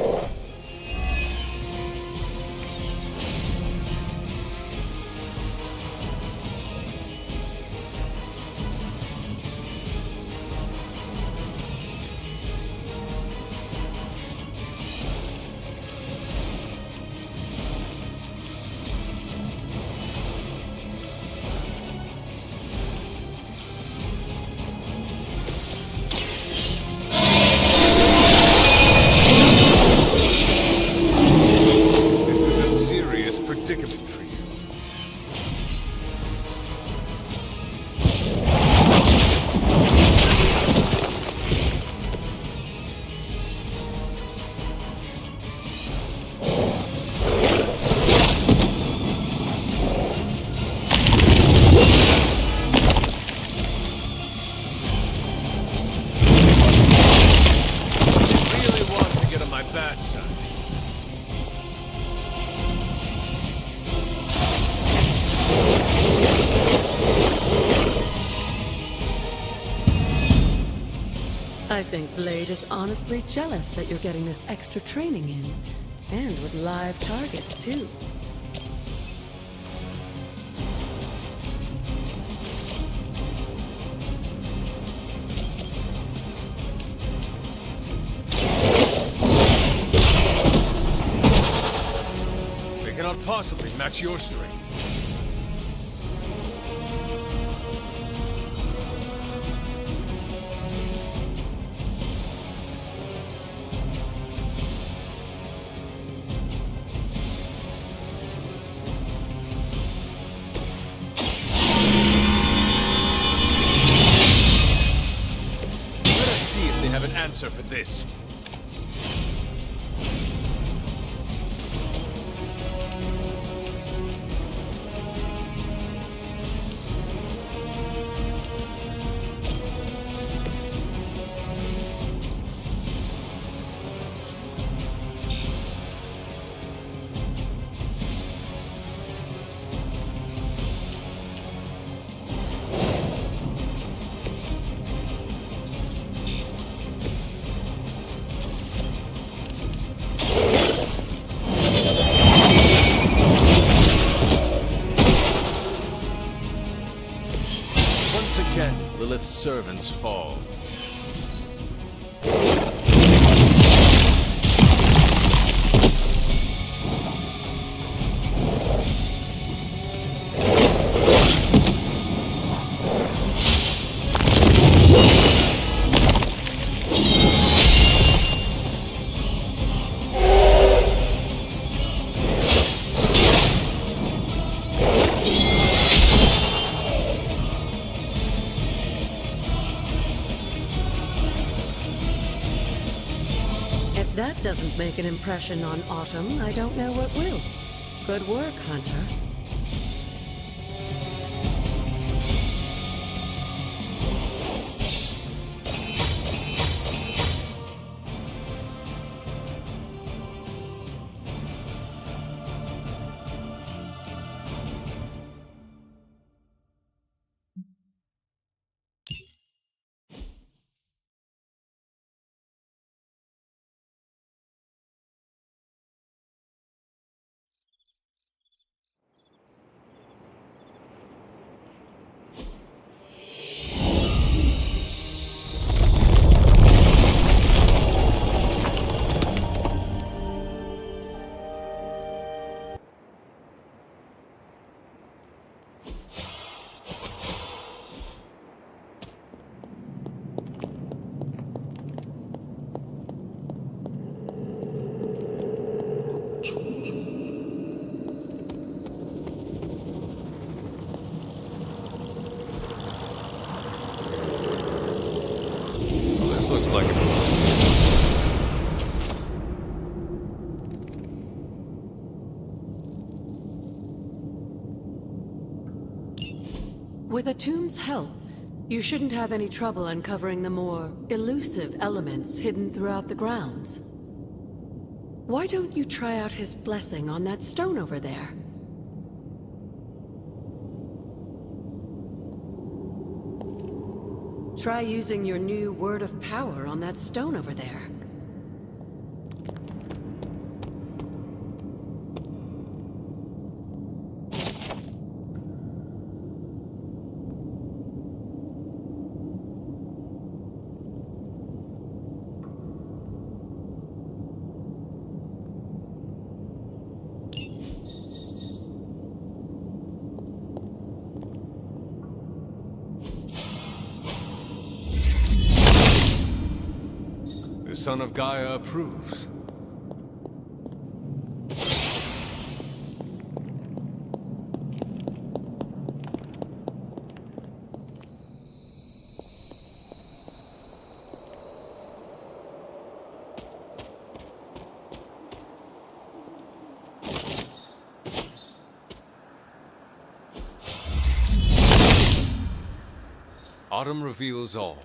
I think Blade is honestly jealous that you're getting this extra training in. And with live targets, too. They cannot possibly match your strength. Have an answer for this. Once again, Lilith's servants fall. If that doesn't make an impression on Autumn, I don't know what will. Good work, Hunter. This looks like it belongs. With Atum's help, you shouldn't have any trouble uncovering the more elusive elements hidden throughout the grounds. Why don't you try out his blessing on that stone over there? Try using your new word of power on that stone over there. The son of Gaia approves. Autumn reveals all.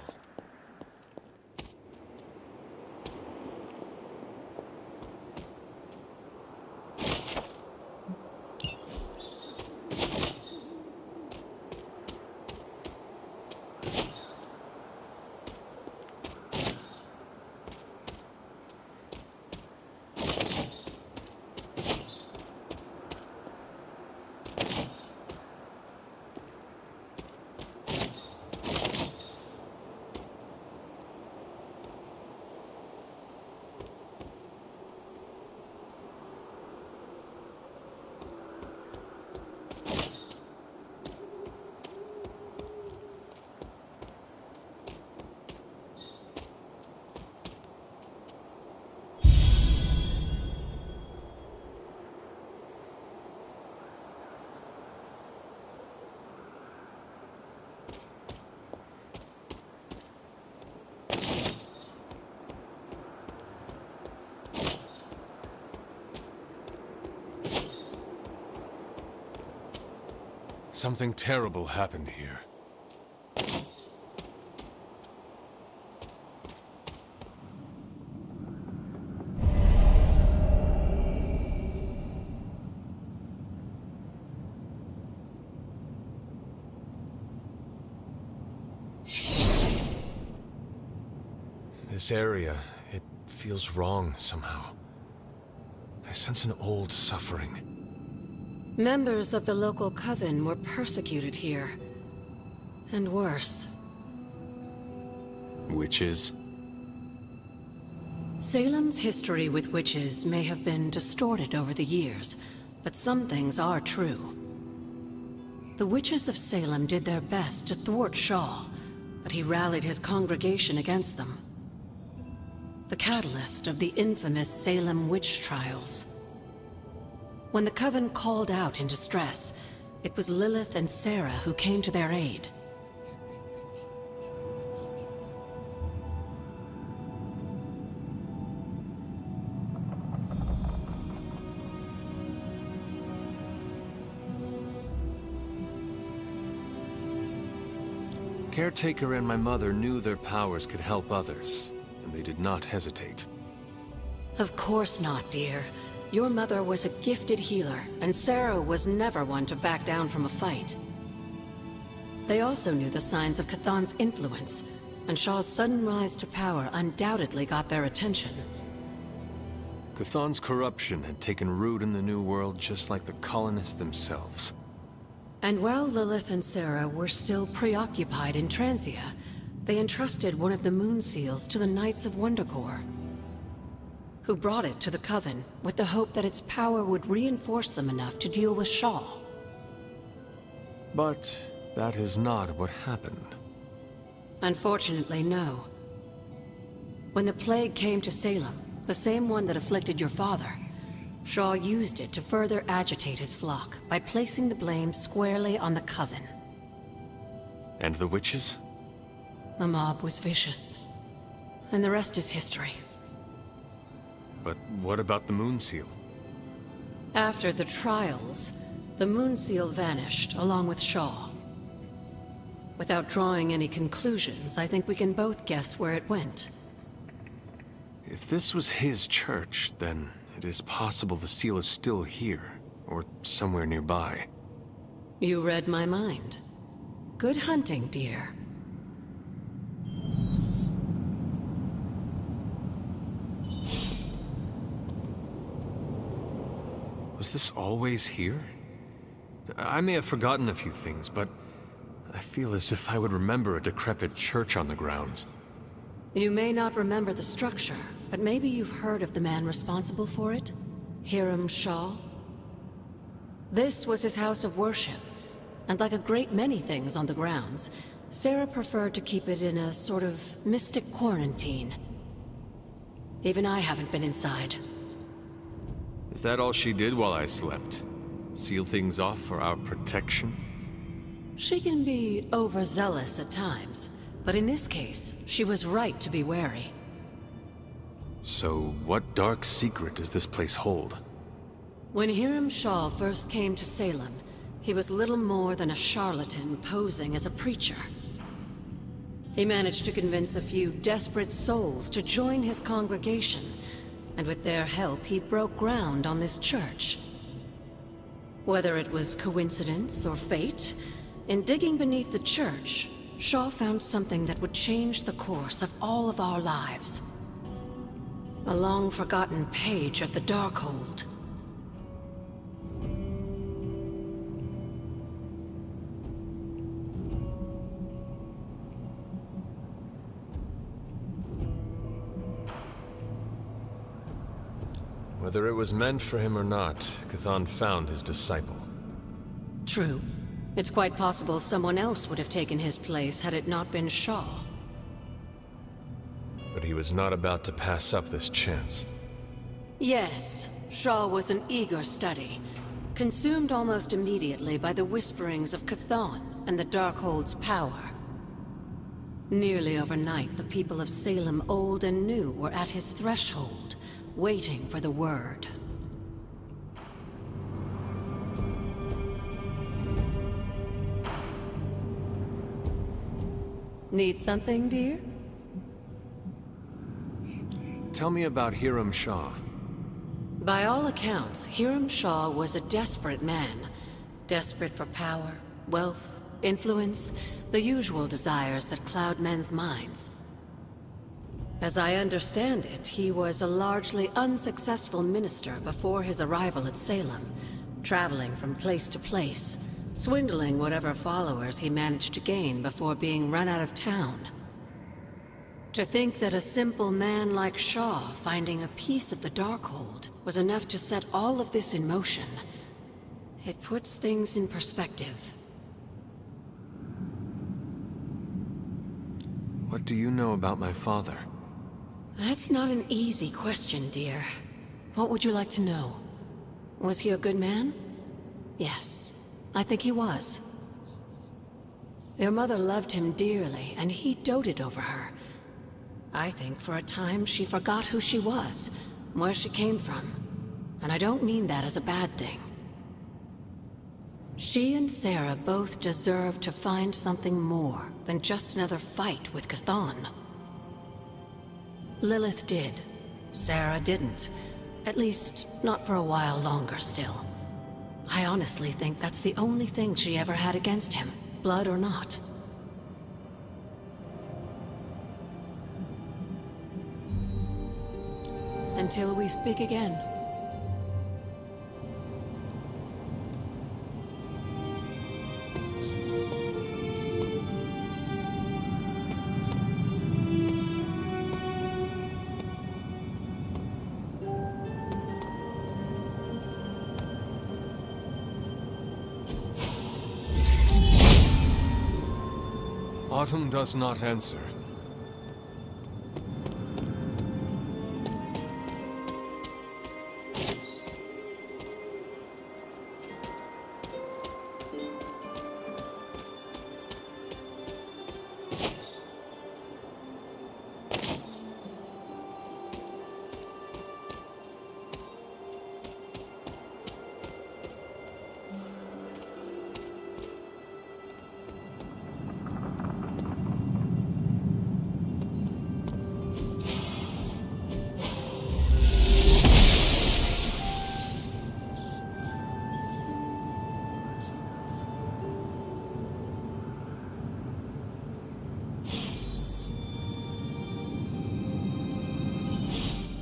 Something terrible happened here. This area, it feels wrong somehow. I sense an old suffering. Members of the local coven were persecuted here. And worse. Witches? Salem's history with witches may have been distorted over the years, but some things are true. The witches of Salem did their best to thwart Shaw, but he rallied his congregation against them. The catalyst of the infamous Salem witch trials. When the Coven called out in distress, it was Lilith and Sarah who came to their aid. Caretaker and my mother knew their powers could help others, and they did not hesitate. Of course not, dear. Your mother was a gifted healer, and Sarah was never one to back down from a fight. They also knew the signs of Chthon's influence, and Shaw's sudden rise to power undoubtedly got their attention. Chthon's corruption had taken root in the New World just like the colonists themselves. And while Lilith and Sarah were still preoccupied in Transia, they entrusted one of the Moon Seals to the Knights of Wondercore, who brought it to the Coven with the hope that its power would reinforce them enough to deal with Shaw. But that is not what happened. Unfortunately, no. When the plague came to Salem, the same one that afflicted your father, Shaw used it to further agitate his flock by placing the blame squarely on the Coven. And the witches? The mob was vicious. And the rest is history. But what about the Moon Seal? After the trials, the Moon Seal vanished, along with Shaw. Without drawing any conclusions, I think we can both guess where it went. If this was his church, then it is possible the seal is still here, or somewhere nearby. You read my mind. Good hunting, dear. Was this always here? I may have forgotten a few things, but I feel as if I would remember a decrepit church on the grounds. You may not remember the structure, but maybe you've heard of the man responsible for it? Hiram Shaw? This was his house of worship, and like a great many things on the grounds, Sarah preferred to keep it in a sort of mystic quarantine. Even I haven't been inside. Is that all she did while I slept? Seal things off for our protection? She can be overzealous at times, but in this case, she was right to be wary. So, what dark secret does this place hold? When Hiram Shaw first came to Salem, he was little more than a charlatan posing as a preacher. He managed to convince a few desperate souls to join his congregation, and with their help, he broke ground on this church. Whether it was coincidence or fate, in digging beneath the church, Shaw found something that would change the course of all of our lives. A long-forgotten page of the Darkhold. Whether it was meant for him or not, Chthon found his disciple. True. It's quite possible someone else would have taken his place had it not been Shaw. But he was not about to pass up this chance. Yes, Shaw was an eager study, consumed almost immediately by the whisperings of Chthon and the Darkhold's power. Nearly overnight, the people of Salem old and new were at his threshold, waiting for the word. Need something, dear? Tell me about Hiram Shaw. By all accounts, Hiram Shaw was a desperate man. Desperate for power, wealth, influence, the usual desires that cloud men's minds. As I understand it, he was a largely unsuccessful minister before his arrival at Salem, traveling from place to place, swindling whatever followers he managed to gain before being run out of town. To think that a simple man like Shaw finding a piece of the Darkhold was enough to set all of this in motion, it puts things in perspective. What do you know about my father? That's not an easy question, dear. What would you like to know? Was he a good man? Yes, I think he was. Your mother loved him dearly, and he doted over her. I think for a time she forgot who she was, where she came from. And I don't mean that as a bad thing. She and Sarah both deserve to find something more than just another fight with Chthon. Lilith did. Sarah didn't. At least, not for a while longer still. I honestly think that's the only thing she ever had against him, blood or not. Until we speak again. Autumn does not answer.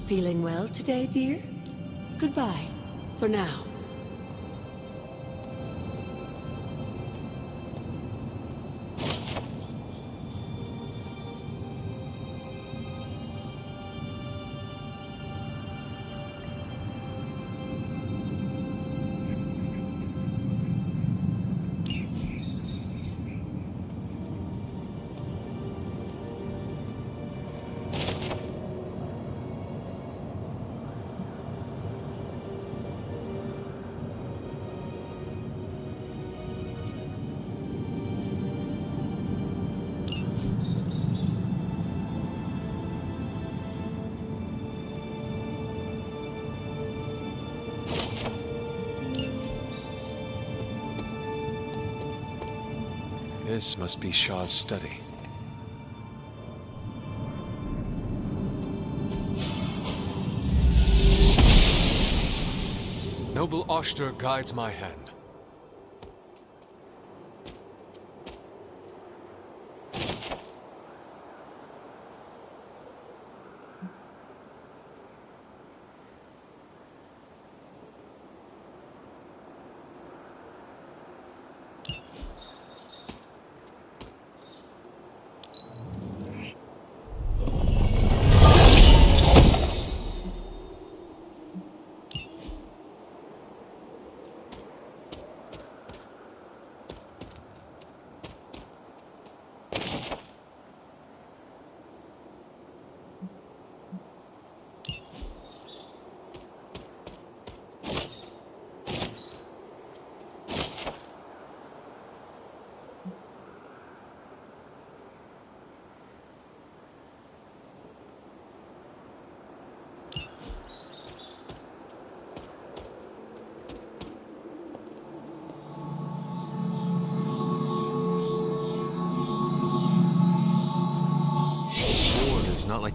Feeling well today, dear? Goodbye, for now. This must be Shaw's study. Noble Oshter guides my hand.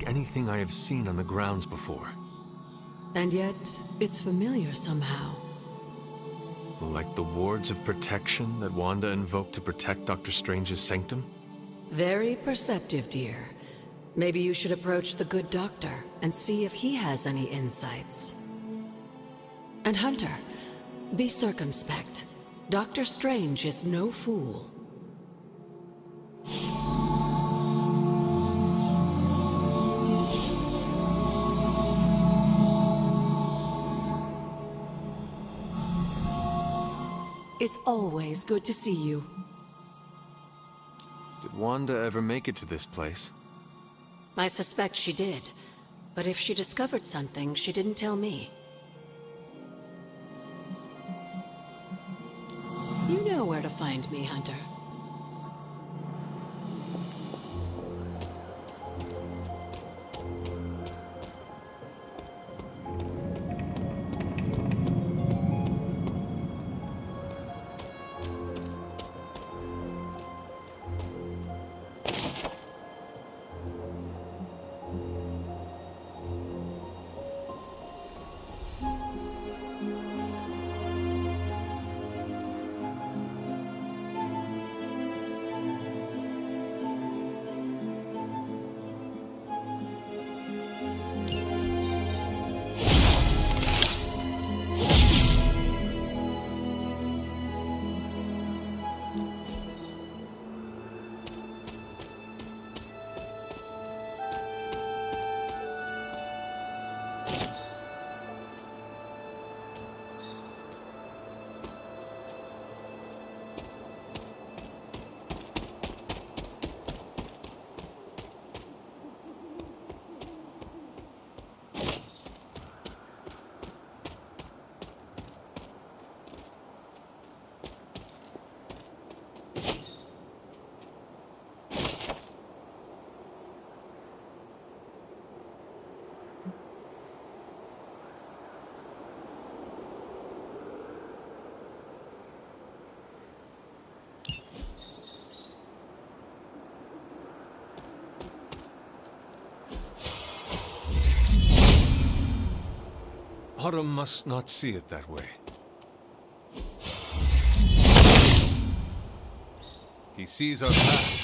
like anything I have seen on the grounds before. And yet, it's familiar somehow. Like the wards of protection that Wanda invoked to protect Dr. Strange's sanctum? Very perceptive, dear. Maybe you should approach the good doctor and see if he has any insights. And Hunter, be circumspect. Dr. Strange is no fool. It's always good to see you. Did Wanda ever make it to this place? I suspect she did. But if she discovered something, she didn't tell me. You know where to find me, Hunter. Autumn must not see it that way. He sees our path.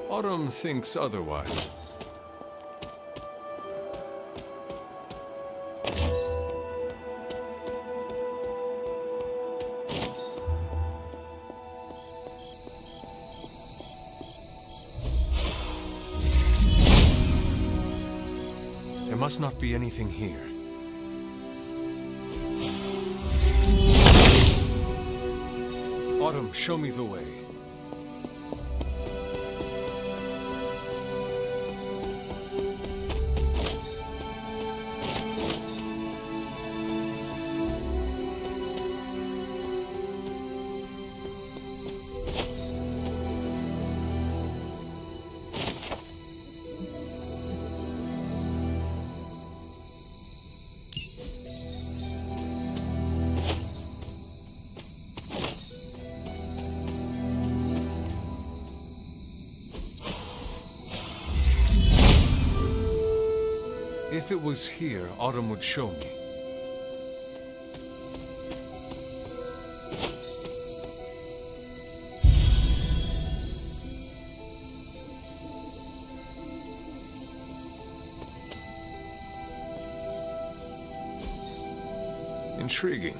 Autumn thinks otherwise. There must not be anything here. Autumn, show me the way. If it was here, Autumn would show me. Intriguing.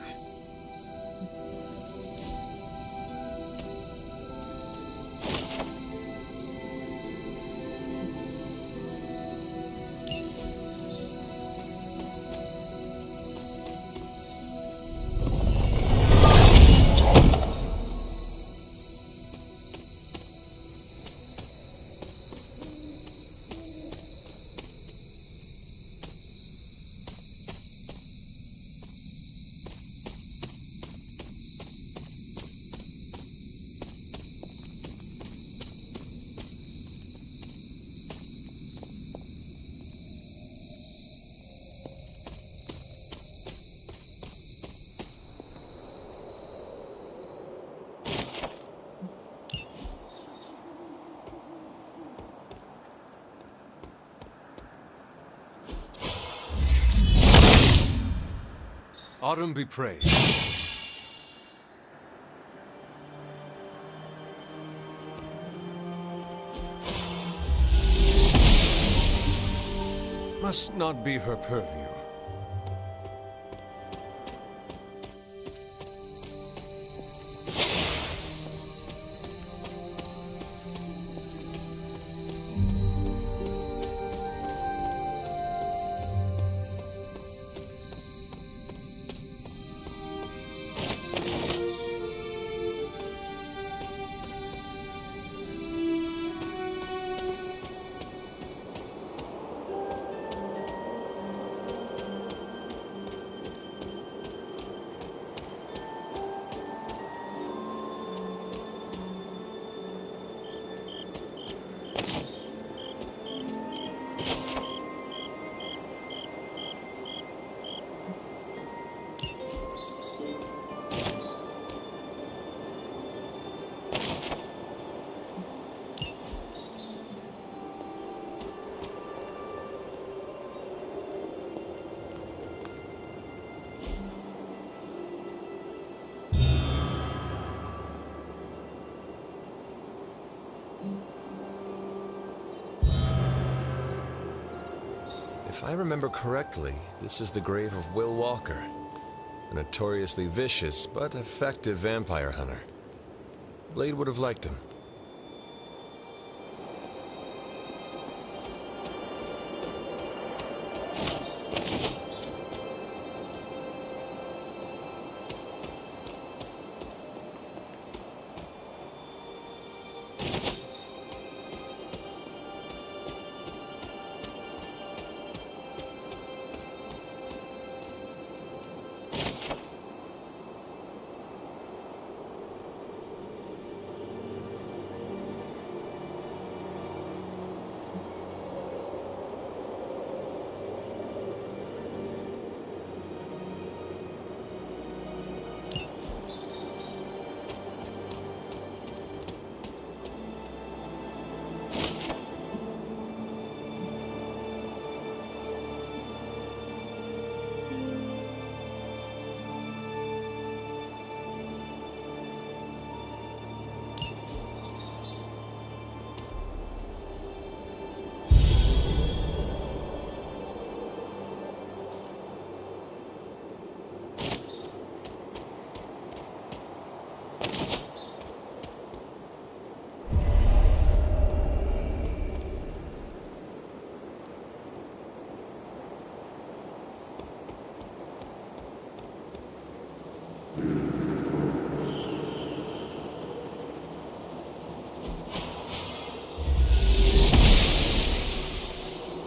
Autumn be praised. Must not be her purview. If I remember correctly, this is the grave of Will Walker, a notoriously vicious but effective vampire hunter. Blade would have liked him.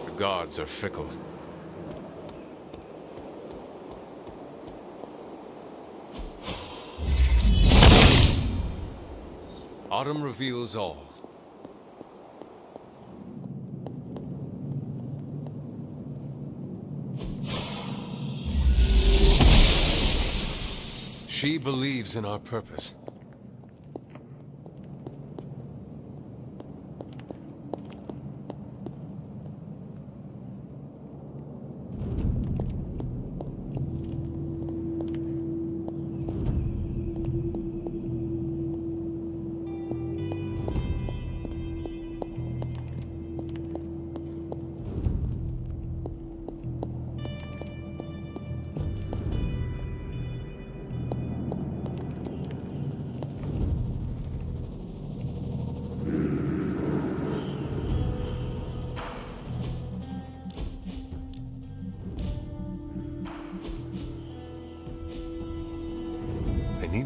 The gods are fickle. Autumn reveals all. She believes in our purpose.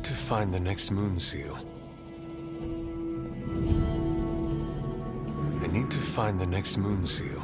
to find the next moon seal. I need to find the next moon seal.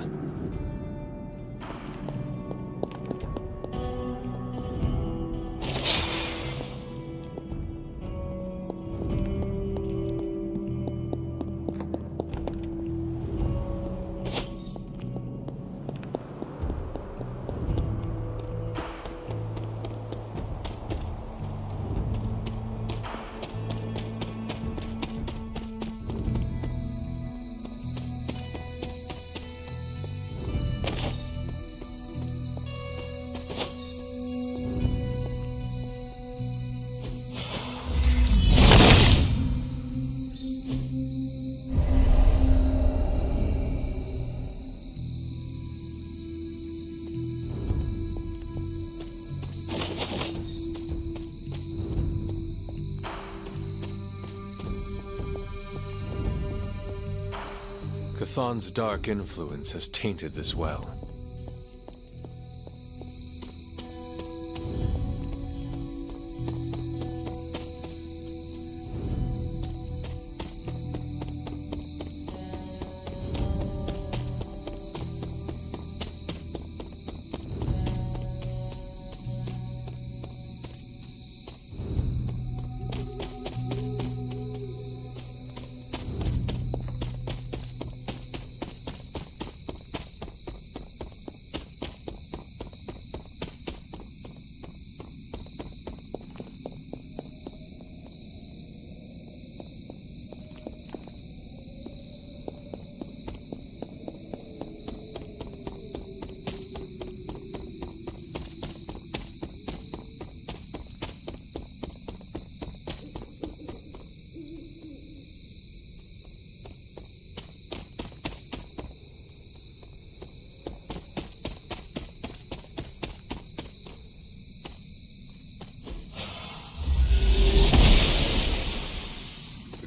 Chthon's dark influence has tainted this well.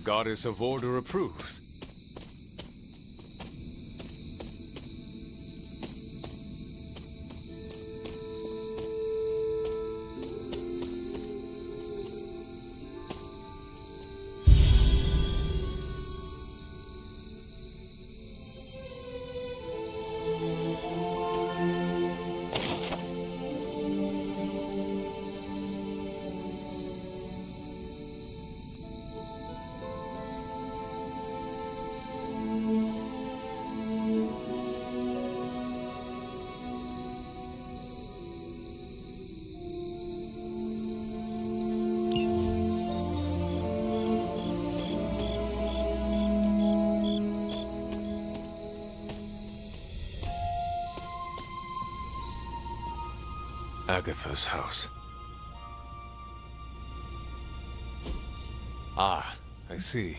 Goddess of Order approves. Agatha's house. Ah, I see.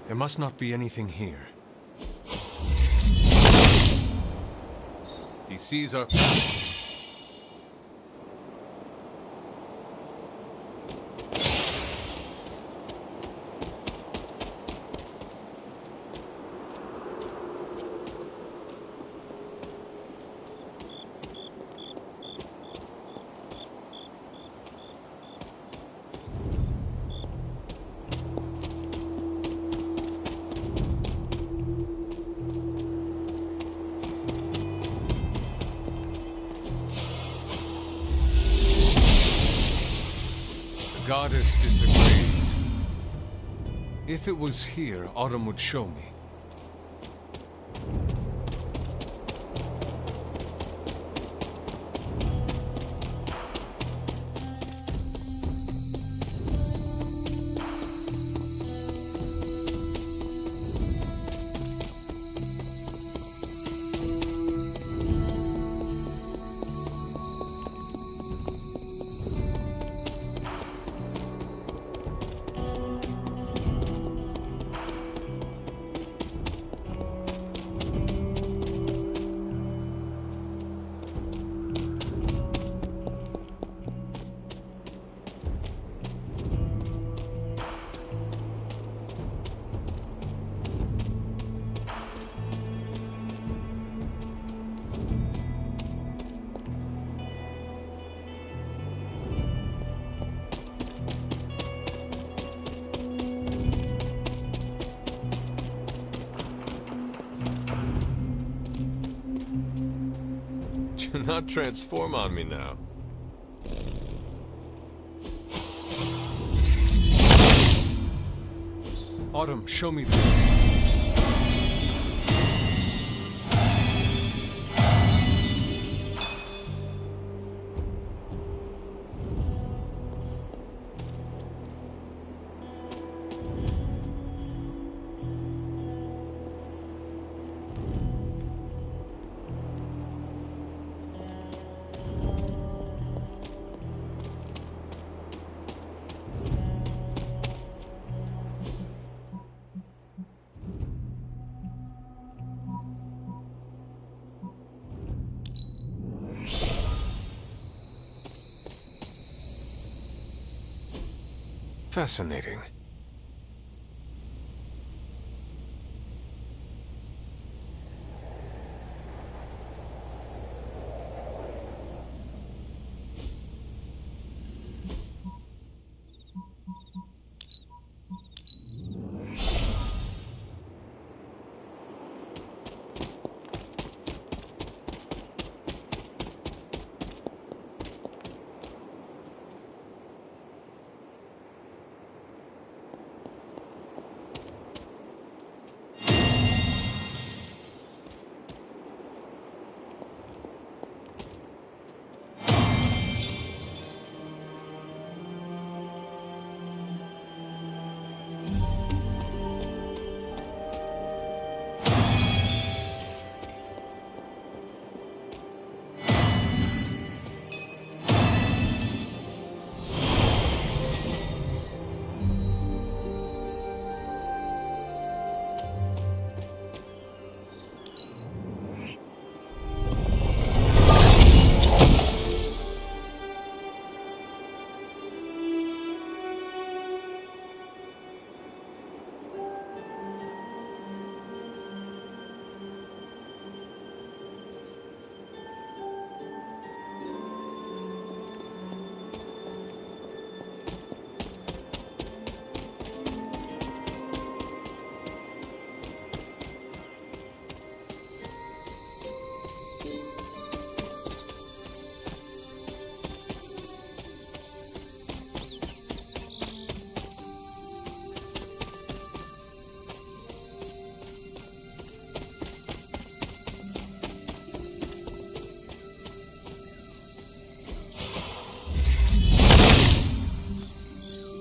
There must not be anything here. He sees our... The goddess disagrees. If it was here, Autumn would show me. Do not transform on me now. Autumn, show me the... Fascinating.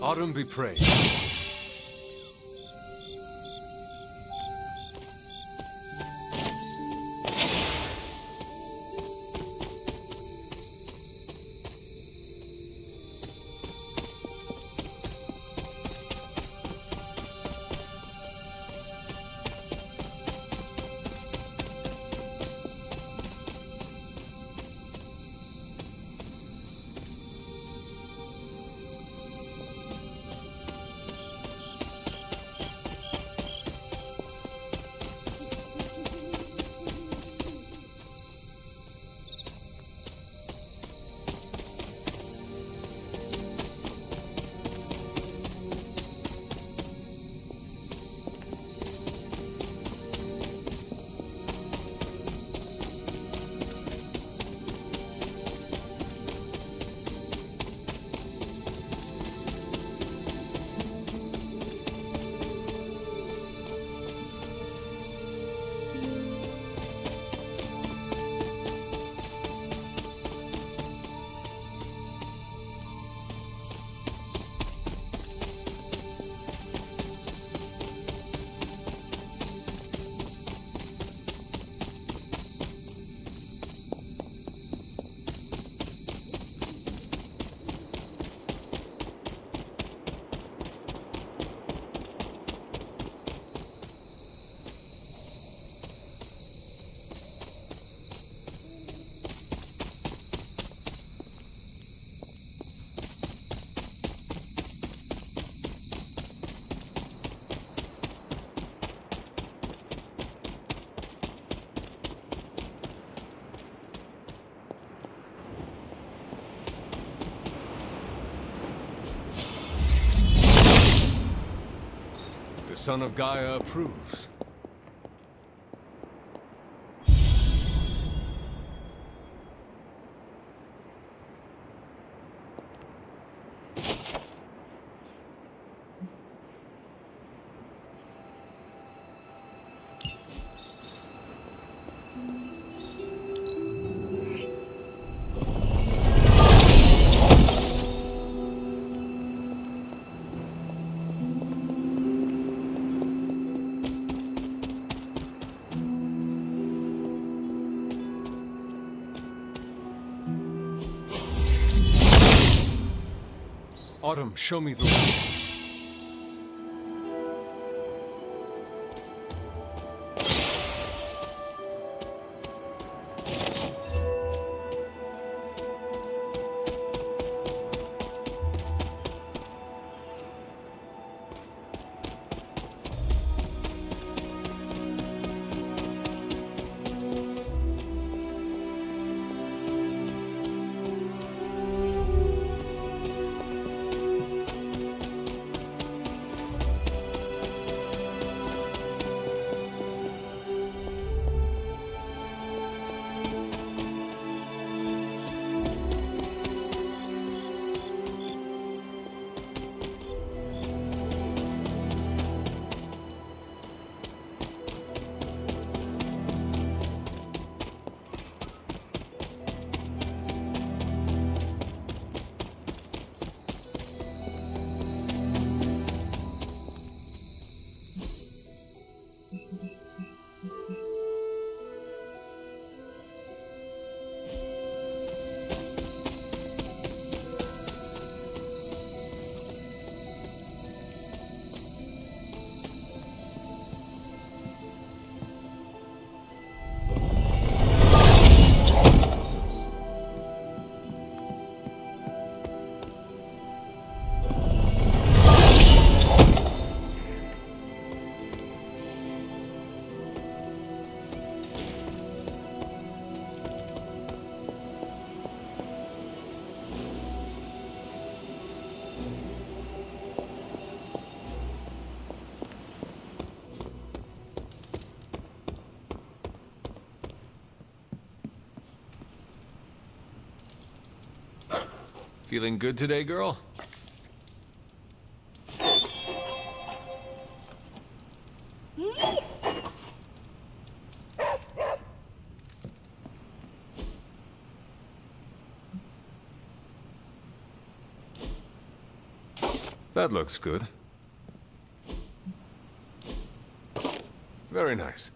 Autumn be praised. The son of Gaia approves. Autumn, show me the way. Feeling good today, girl? That looks good. Very nice.